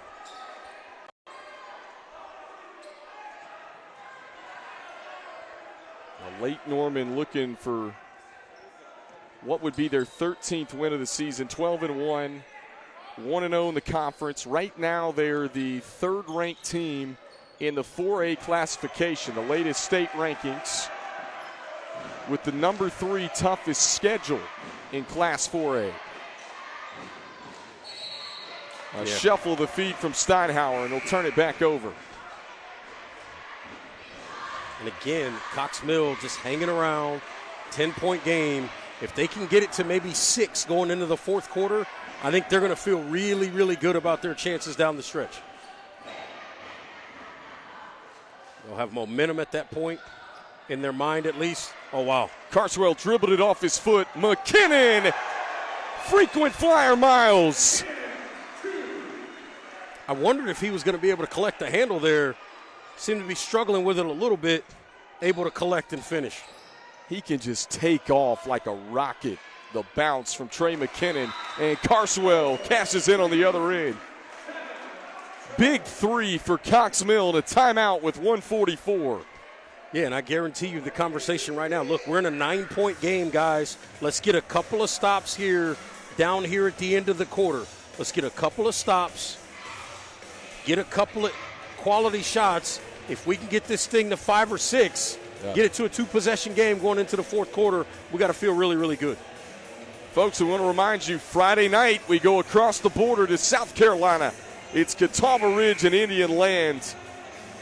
Now, Lake Norman looking for what would be their 13th win of the season. 12-1. 1-0 in the conference. Right now, they're the third-ranked team in the 4A classification, the latest state rankings. with the number 3 toughest schedule in Class 4A. A shuffle of the feet from Steinhauer, and he'll turn it back over. And again, Cox Mill just hanging around, 10-point game. If they can get it to maybe 6 going into the fourth quarter, I think they're going to feel really, really good about their chances down the stretch. They'll have momentum at that point, in their mind at least. Oh, wow. Carswell dribbled it off his foot. McKinnon, frequent flyer miles. I wondered if he was going to be able to collect the handle there. Seemed to be struggling with it a little bit, able to collect and finish. He can just take off like a rocket. The bounce from Trey McKinnon, and Carswell cashes in on the other end. Big 3 for Cox Mill and a timeout with 1:44. Yeah, and I guarantee you the conversation right now. Look, we're in a 9-point game, guys. Let's get a couple of stops here, down here at the end of the quarter. Let's get a couple of stops, get a couple of quality shots. If we can get this thing to 5 or 6, get it to a 2-possession game going into the fourth quarter, we got to feel really, really good. Folks, we want to remind you, Friday night we go across the border to South Carolina. It's Catawba Ridge and Indian Land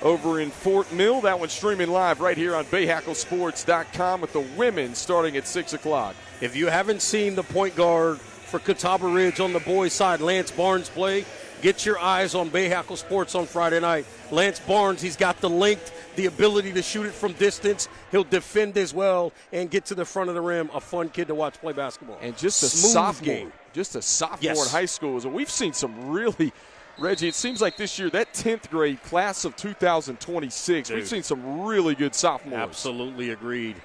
over in Fort Mill. That one's streaming live right here on BahakelSports.com with the women starting at 6 o'clock. If you haven't seen the point guard for Catawba Ridge on the boys' side, Lance Barnes, play, get your eyes on Bahakel Sports on Friday night. Lance Barnes, he's got the length, the ability to shoot it from distance. He'll defend as well and get to the front of the rim. A fun kid to watch play basketball. And just a smooth sophomore game. Just a sophomore in high school. So we've seen some really, Reggie, it seems like this year, that 10th grade class of 2026, we've seen some really good sophomores. Absolutely agreed.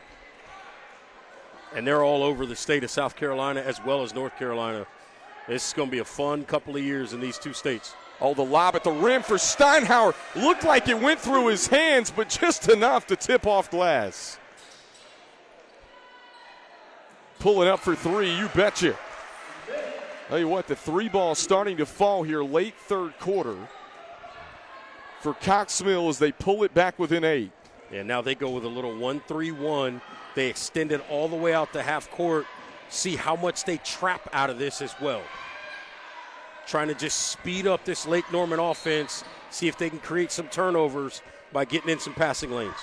And they're all over the state of South Carolina as well as North Carolina. This is going to be a fun couple of years in these two states. Oh, the lob at the rim for Steinhauer. Looked like it went through his hands, but just enough to tip off glass. Pulling up for 3, you betcha. Tell you what, the 3 ball starting to fall here late third quarter for Cox Mill as they pull it back within 8. And now they go with a little 1-3-1. They extend it all the way out to half court. See how much they trap out of this as well. Trying to just speed up this Lake Norman offense, see if they can create some turnovers by getting in some passing lanes.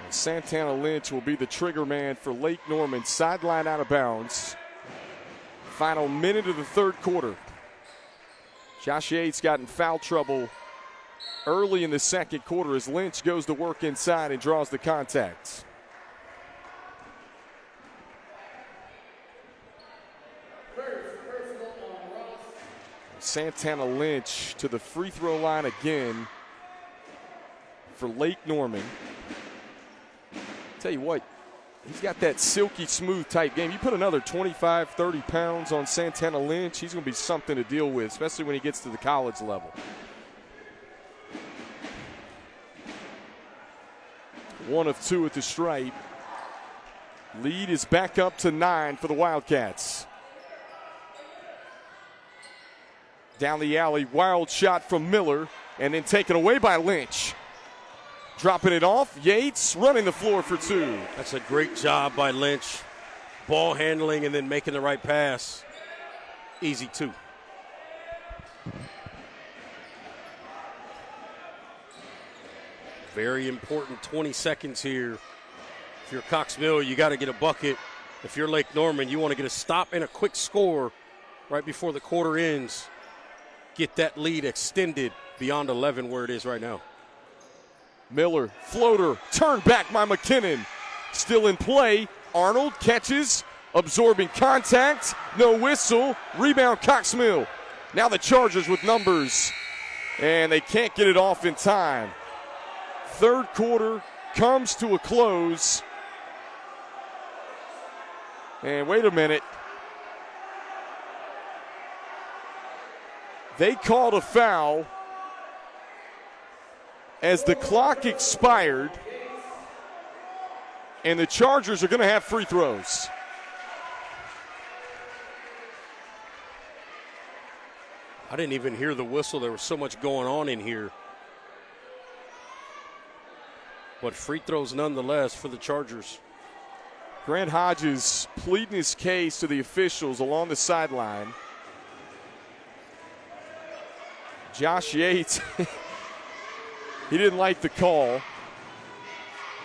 And Santana Lynch will be the trigger man for Lake Norman, sideline out of bounds. Final minute of the third quarter. Josh Yates got in foul trouble early in the second quarter as Lynch goes to work inside and draws the contact. Santana Lynch to the free throw line again for Lake Norman. Tell you what, he's got that silky smooth type game. You put another 25, 30 pounds on Santana Lynch, he's going to be something to deal with, especially when he gets to the college level. 1 of 2 at the stripe. Lead is back up to 9 for the Wildcats. Down the alley, wild shot from Miller, and then taken away by Lynch. Dropping it off, Yates running the floor for 2. That's a great job by Lynch. Ball handling and then making the right pass. Easy 2. Very important 20 seconds here. If you're Cox Mill, you got to get a bucket. If you're Lake Norman, you want to get a stop and a quick score right before the quarter ends. Get that lead extended beyond 11 where it is right now. Miller, floater, turned back by McKinnon. Still in play. Arnold catches, absorbing contact. No whistle. Rebound Cox Mill. Now the Chargers with numbers. And they can't get it off in time. Third quarter comes to a close. And wait a minute. They called a foul as the clock expired, and the Chargers are going to have free throws. I didn't even hear the whistle. There was so much going on in here. But free throws nonetheless for the Chargers. Grant Hodges pleading his case to the officials along the sideline. Josh Yates, he didn't like the call.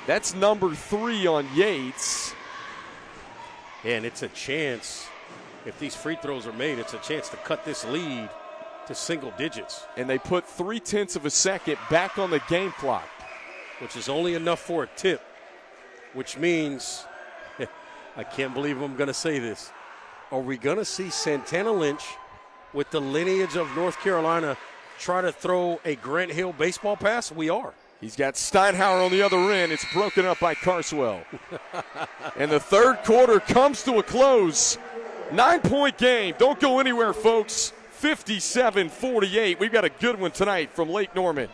That's number 3 on Yates. Yeah, and it's a chance, if these free throws are made, it's a chance to cut this lead to single digits. And they put 0.3 of a second back on the game clock, which is only enough for a tip, which means, I can't believe I'm going to say this, are we going to see Santana Lynch, with the lineage of North Carolina, try to throw a Grant Hill baseball pass? We are. He's got Steinhauer on the other end. It's broken up by Carswell. And the third quarter comes to a close. 9-point game. Don't go anywhere, folks. 57-48. We've got a good one tonight from Lake Norman.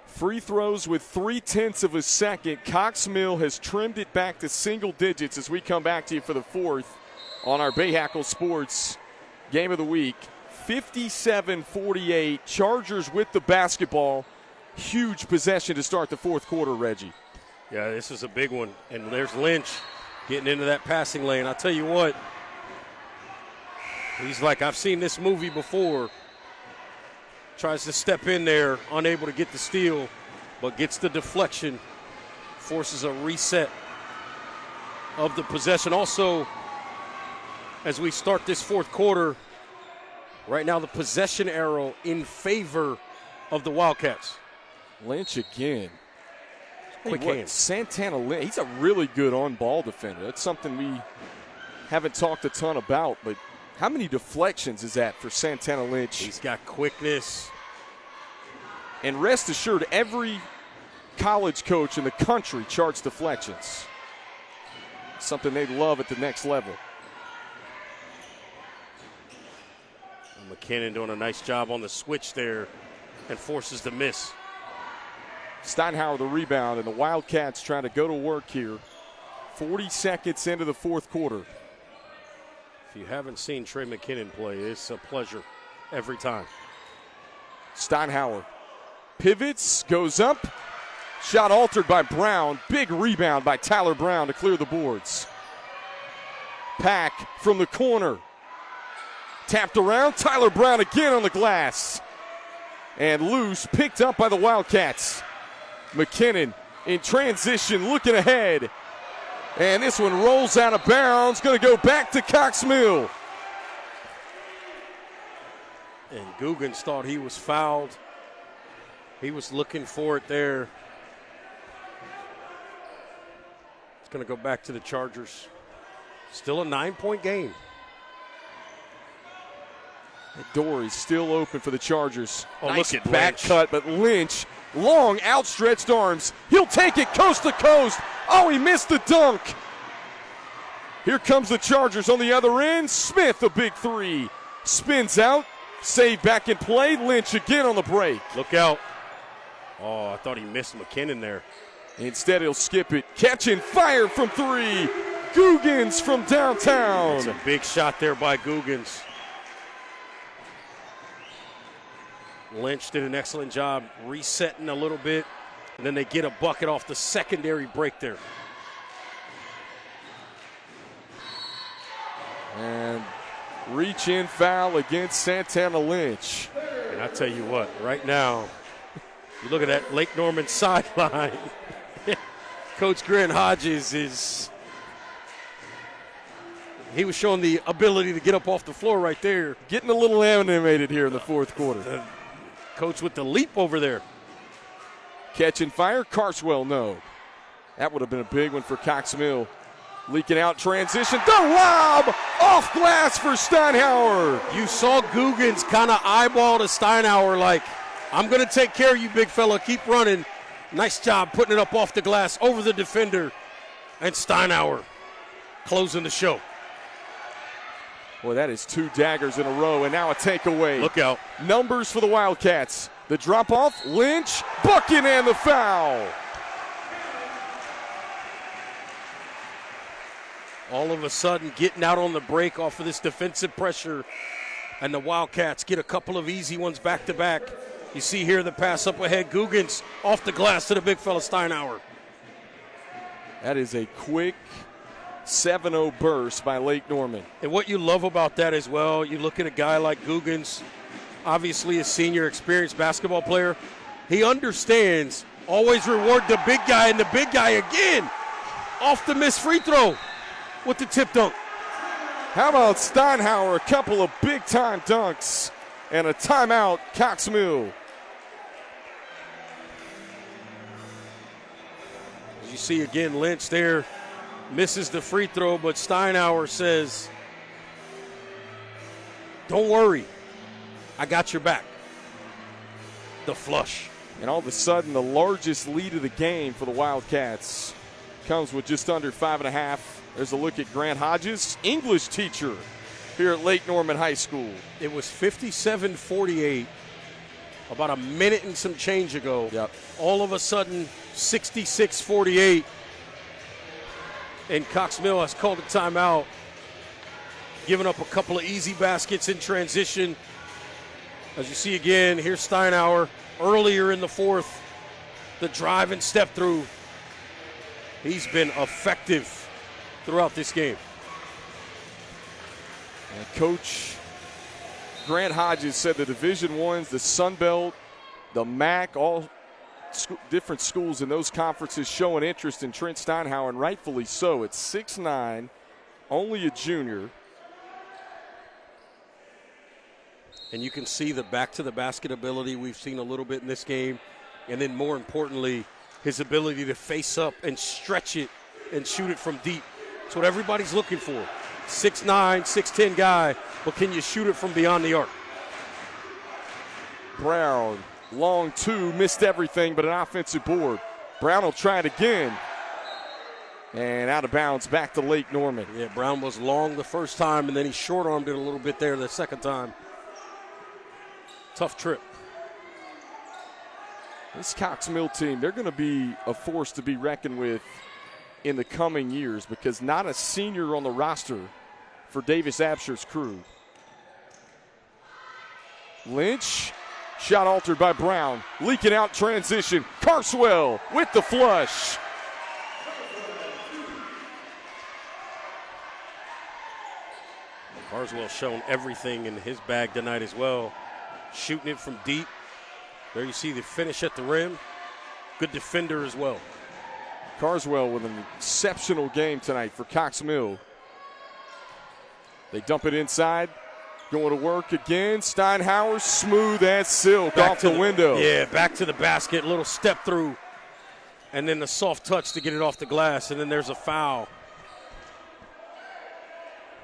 Free throws with 0.3 of a second. Cox Mill has trimmed it back to single digits as we come back to you for the fourth on our Bahakel Sports Game of the Week. 57-48. Chargers with the basketball. Huge possession to start the fourth quarter, Reggie. Yeah, this is a big one. And there's Lynch getting into that passing lane. I'll tell you what, he's like, I've seen this movie before. Tries to step in there, unable to get the steal, but gets the deflection, forces a reset of the possession. Also, as we start this fourth quarter, right now the possession arrow in favor of the Wildcats. Lynch again. Quick hands. Santana Lynch, he's a really good on-ball defender. That's something we haven't talked a ton about, but how many deflections is that for Santana Lynch? He's got quickness. And rest assured, every college coach in the country charts deflections. Something they love at the next level. And McKinnon doing a nice job on the switch there and forces the miss. Steinhauer the rebound, and the Wildcats trying to go to work here. 40 seconds into the fourth quarter. If you haven't seen Trey McKinnon play, it's a pleasure every time. Steinhauer pivots, goes up. Shot altered by Brown. Big rebound by Tyler Brown to clear the boards. Pack from the corner. Tapped around. Tyler Brown again on the glass. And loose, picked up by the Wildcats. McKinnon in transition, looking ahead. And this one rolls out of bounds. Going to go back to Cox Mill. And Googans thought he was fouled. He was looking for it there. It's going to go back to the Chargers. Still a 9-point game. The door is still open for the Chargers. Oh, nice look at back Lynch. cut, but Lynch, long outstretched arms. He'll take it coast to coast. Oh, he missed the dunk. Here comes the Chargers on the other end. Smith, a big three. Spins out. Save back in play. Lynch again on the break. Look out. Oh, I thought he missed McKinnon there. Instead, he'll skip it. Catching fire from three. Googans from downtown. It's a big shot there by Googans. Lynch did an excellent job resetting a little bit, and then they get a bucket off the secondary break there. And reach in foul against Santana Lynch. And I tell you what, right now, You look at that Lake Norman sideline. Coach Grant Hodges he was showing the ability to get up off the floor right there. Getting a little animated here in the fourth quarter. Coach with the leap over there. Catch and fire, Carswell, no. That would have been a big one for Cox Mill. Leaking out transition, the lob off glass for Steinhauer. You saw Guggens kind of eyeball to Steinhauer like, I'm going to take care of you, big fella. Keep running. Nice job putting it up off the glass over the defender. And Steinhauer closing the show. Boy, that is 2 daggers in a row, and now a takeaway. Look out. Numbers for the Wildcats. The drop-off, Lynch, bucket, and the foul. All of a sudden, getting out on the break off of this defensive pressure, and the Wildcats get a couple of easy ones back-to-back. You see here the pass up ahead. Guggens off the glass to the big fella Steinhauer. That is a quick 7-0 burst by Lake Norman. And what you love about that as well, you look at a guy like Guggens, obviously a senior experienced basketball player. He understands always reward the big guy, and the big guy again off the missed free throw with the tip dunk. How about Steinhauer? A couple of big-time dunks and a timeout, Cox Mill. As you see again, Lynch there misses the free throw, but Steinhauer says, don't worry, I got your back. The flush. And all of a sudden, the largest lead of the game for the Wildcats comes with just under 5.5. There's a look at Grant Hodges, English teacher here at Lake Norman High School. It was 57-48 about a minute and some change ago. Yep. All of a sudden, 66-48. And Cox Mill has called a timeout, giving up a couple of easy baskets in transition. As you see again, here's Steinhauer earlier in the fourth, the drive and step through. He's been effective throughout this game. And Coach Grant Hodges said the Division I's, the Sun Belt, the MAC, all different schools in those conferences showing interest in Trent Steinhauer, and rightfully so. At 6'9", only a junior. And you can see the back-to-the-basket ability we've seen a little bit in this game. And then more importantly, his ability to face up and stretch it and shoot it from deep. That's what everybody's looking for. 6'9", 6'10 guy, but can you shoot it from beyond the arc? Brown, long 2, missed everything but an offensive board. Brown will try it again. And out of bounds, back to Lake Norman. Yeah, Brown was long the first time, and then he short-armed it a little bit there the second time. Tough trip. This Cox Mill team, they're going to be a force to be reckoned with in the coming years, because not a senior on the roster for Davis Absher's crew. Lynch, shot altered by Brown, leaking out transition. Carswell with the flush. Carswell shown everything in his bag tonight as well. Shooting it from deep. There you see the finish at the rim. Good defender as well. Carswell with an exceptional game tonight for Cox Mill. They dump it inside. Going to work again. Steinhauer, smooth as silk off the window. Yeah, back to the basket. Little step through. And then the soft touch to get it off the glass. And then there's a foul.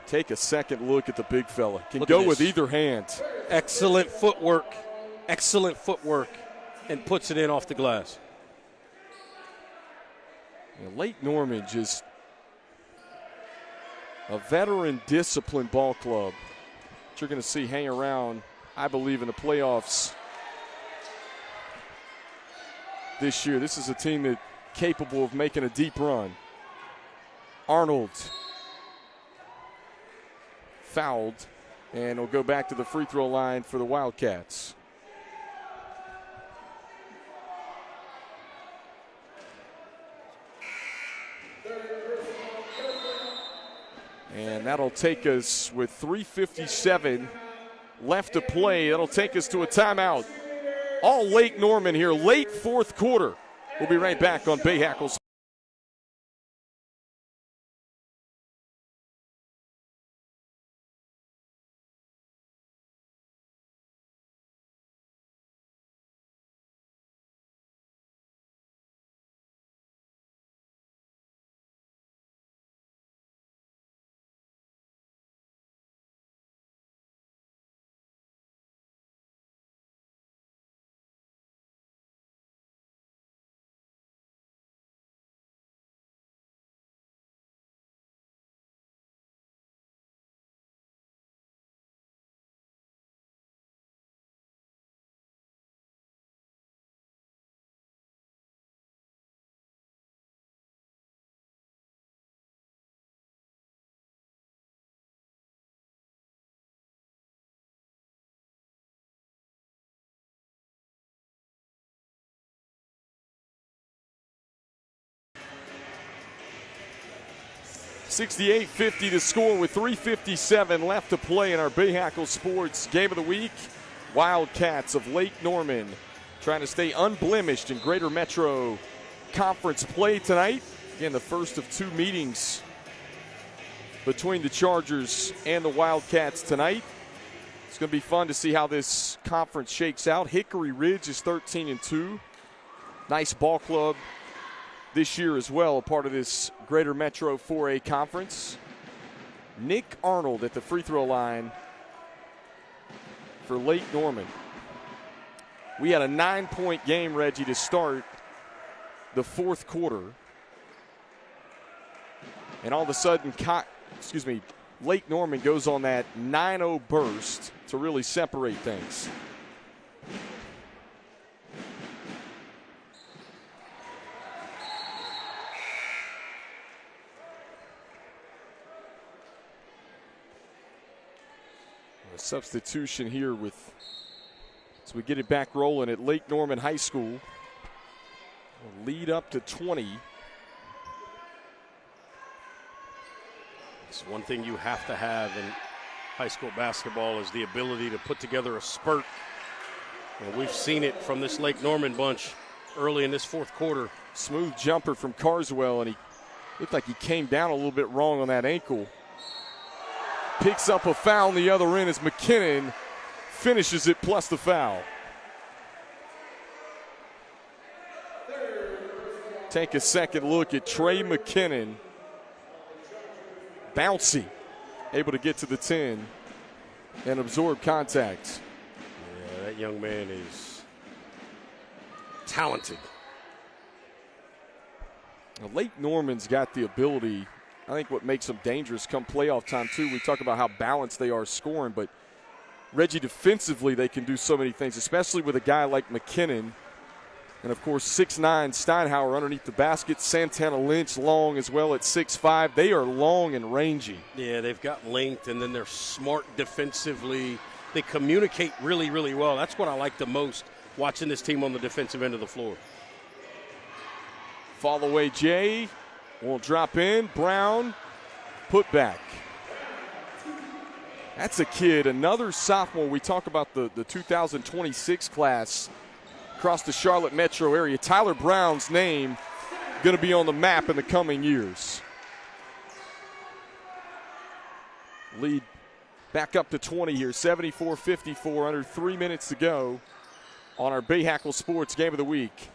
Take a second look at the big fella. Can go with either hand. Excellent footwork. Excellent footwork. And puts it in off the glass. And Lake Norman, just a veteran disciplined ball club that you're going to see hang around, I believe, in the playoffs this year. This is a team that's capable of making a deep run. Arnold fouled, and will go back to the free throw line for the Wildcats. And that'll take us, with 3:57 left to play, that'll take us to a timeout. all Lake Norman here, late fourth quarter. We'll be right back on Bahakel. $68-50 to score with 3:57 left to play in our Bahakel Sports Game of the Week. Wildcats of Lake Norman trying to stay unblemished in Greater Metro Conference play tonight. Again, the first of two meetings between the Chargers and the Wildcats tonight. It's going to be fun to see how this conference shakes out. Hickory Ridge is 13-2. Nice ball club this year as well, a part of this Greater Metro 4A conference. Nick Arnold at the free throw line for Lake Norman. We had a 9-point game, Reggie, to start the fourth quarter. And all of a sudden, Lake Norman goes on that 9-0 burst to really separate things. A substitution here as we get it back rolling at Lake Norman High School. We'll lead up to 20. It's one thing you have to have in high school basketball is the ability to put together a spurt. And we've seen it from this Lake Norman bunch early in this fourth quarter. Smooth jumper from Carswell, and he looked like he came down a little bit wrong on that ankle. Picks up a foul on the other end as McKinnon finishes it plus the foul. Take a second look at Trey McKinnon. Bouncy, able to get to the 10 and absorb contact. Yeah, that young man is talented. Now, Lake Norman's got the ability. I think what makes them dangerous come playoff time, too. We talk about how balanced they are scoring, but Reggie, defensively, they can do so many things, especially with a guy like McKinnon. And, of course, 6'9" Steinhauer underneath the basket. Santana Lynch long as well at 6'5". They are long and rangy. Yeah, they've got length, and then they're smart defensively. They communicate really, really well. That's what I like the most, watching this team on the defensive end of the floor. Fall away Jay. Won't drop in. Brown, put back. That's a kid, another sophomore. We talk about the 2026 class across the Charlotte metro area. Tyler Brown's name going to be on the map in the coming years. Lead back up to 20 here, 74-54, under 3 minutes to go on our Bahakel Sports Game of the Week.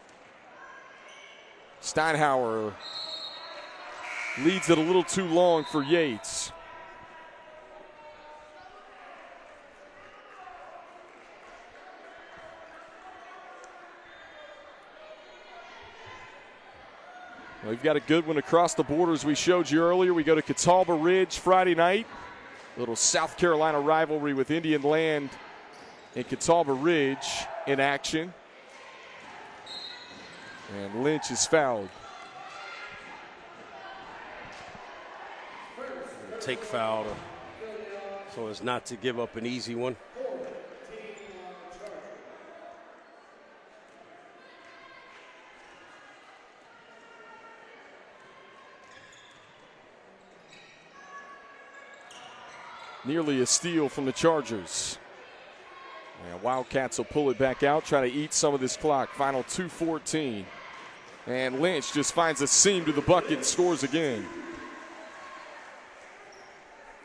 Steinhauer leads it a little too long for Yates. We've got a good one across the border, as we showed you earlier. We go to Catawba Ridge Friday night. Little South Carolina rivalry with Indian Land and Catawba Ridge in action. And Lynch is fouled. Take foul so as not to give up an easy one. Nearly a steal from the Chargers. And Wildcats will pull it back out, try to eat some of this clock. Final 2:14. And Lynch just finds a seam to the bucket and scores again.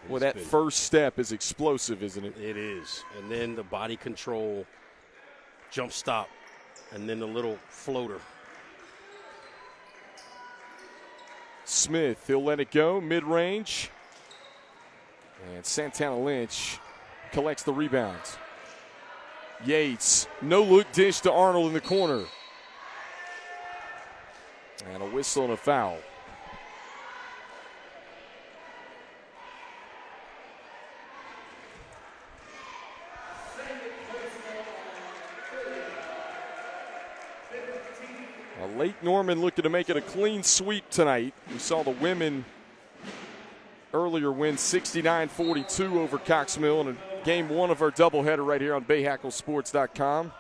Well, that first step is explosive, isn't it? It is. And then the body control, jump stop, and then the little floater. Smith, he'll let it go, mid-range. And Santana Lynch collects the rebound. Yates, no-look dish to Arnold in the corner. And a whistle and a foul. Lake Norman looking to make it a clean sweep tonight. We saw the women earlier win 69-42 over Cox Mill in game one of our doubleheader right here on BahakelSports.com.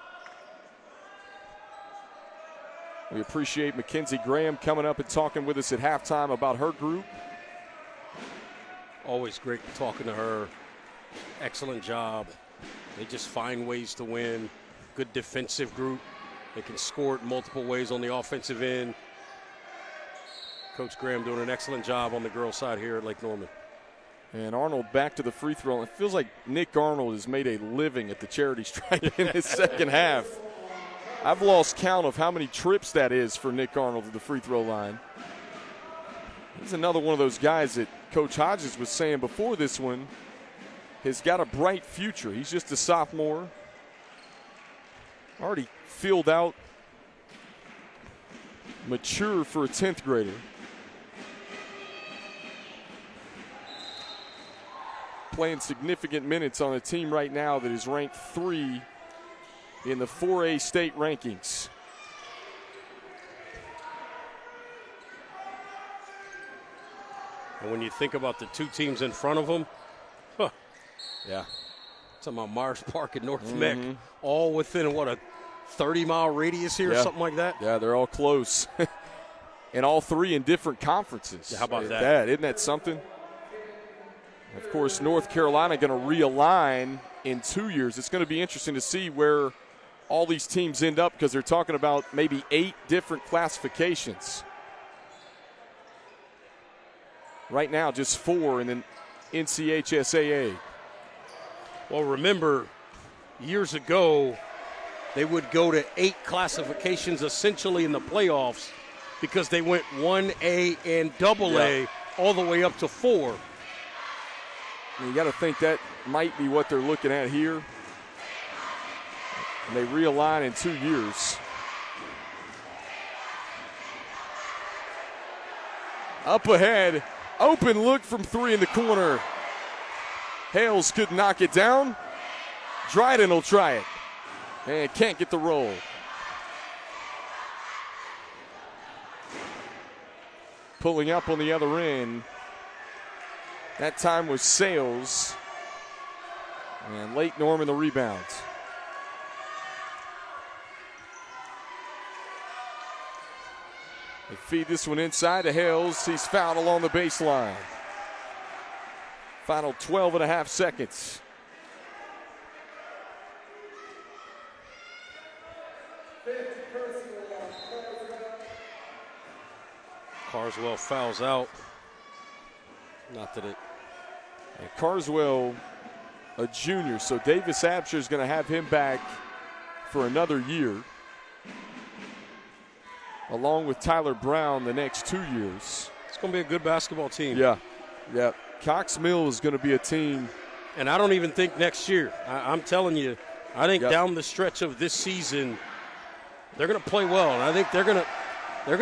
We appreciate Mackenzie Graham coming up and talking with us at halftime about her group. Always great talking to her. Excellent job. They just find ways to win. Good defensive group. They can score it multiple ways on the offensive end. Coach Graham doing an excellent job on the girls' side here at Lake Norman. And Arnold back to the free throw. It feels like Nick Arnold has made a living at the charity stripe in his second half. I've lost count of how many trips that is for Nick Arnold to the free throw line. He's another one of those guys that Coach Hodges was saying before this one has got a bright future. He's just a sophomore. Already filled out, mature for a 10th grader. Playing significant minutes on a team right now that is ranked 3 in the 4A state rankings. And when you think about the two teams in front of them, yeah. Talking about Myers Park and North Meck, all within, what, a 30-mile radius here or something like that? Yeah, they're all close. And all three in different conferences. Yeah, how about that? Isn't that something? Of course, North Carolina going to realign in 2 years. It's going to be interesting to see where all these teams end up because they're talking about maybe 8 different classifications. Right now, just 4 in the NCHSAA. Well, remember, years ago, they would go to 8 classifications essentially in the playoffs because they went 1A and AA all the way up to 4. You got to think that might be what they're looking at here. And they realign in 2 years. Up ahead, open look from 3 in the corner. Hales could knock it down. Dryden will try it. And can't get the roll. Pulling up on the other end. That time was Sales. And Lake Norman the rebound. They feed this one inside to Hales. He's fouled along the baseline. Final 12 and a half seconds. Carswell fouls out. Not that it. And Carswell, a junior, so Davis Absher is going to have him back for another year, along with Tyler Brown the next 2 years. It's going to be a good basketball team. Yeah. Cox Mill is going to be a team. And I don't even think next year. I'm telling you, I think down the stretch of this season, they're going to play well, and I think they're going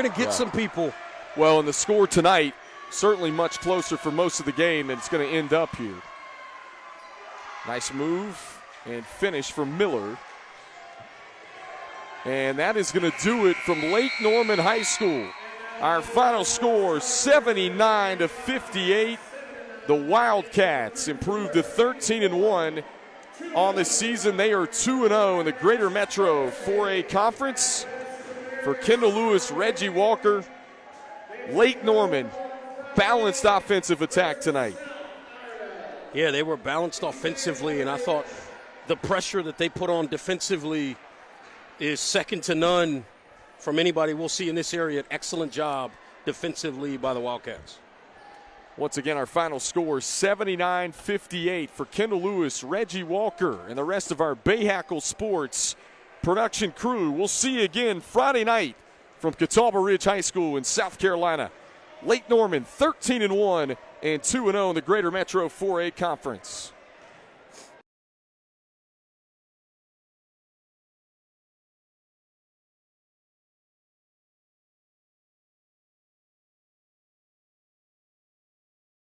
to get some people. Well, and the score tonight, certainly much closer for most of the game, and it's going to end up here. Nice move and finish from Miller. And that is going to do it from Lake Norman High School. Our final score, 79-58. The Wildcats improved to 13-1 on the season. They are 2-0 in the Greater Metro 4A Conference. For Kendall Lewis, Reggie Walker, Lake Norman, balanced offensive attack tonight. Yeah, they were balanced offensively, and I thought the pressure that they put on defensively is second to none from anybody we'll see in this area. An excellent job defensively by the Wildcats. Once again, our final score, 79-58 for Kendall Lewis, Reggie Walker, and the rest of our Bahakel Sports production crew. We'll see you again Friday night from Catawba Ridge High School in South Carolina. Lake Norman 13-1 and 2-0 in the Greater Metro 4A Conference.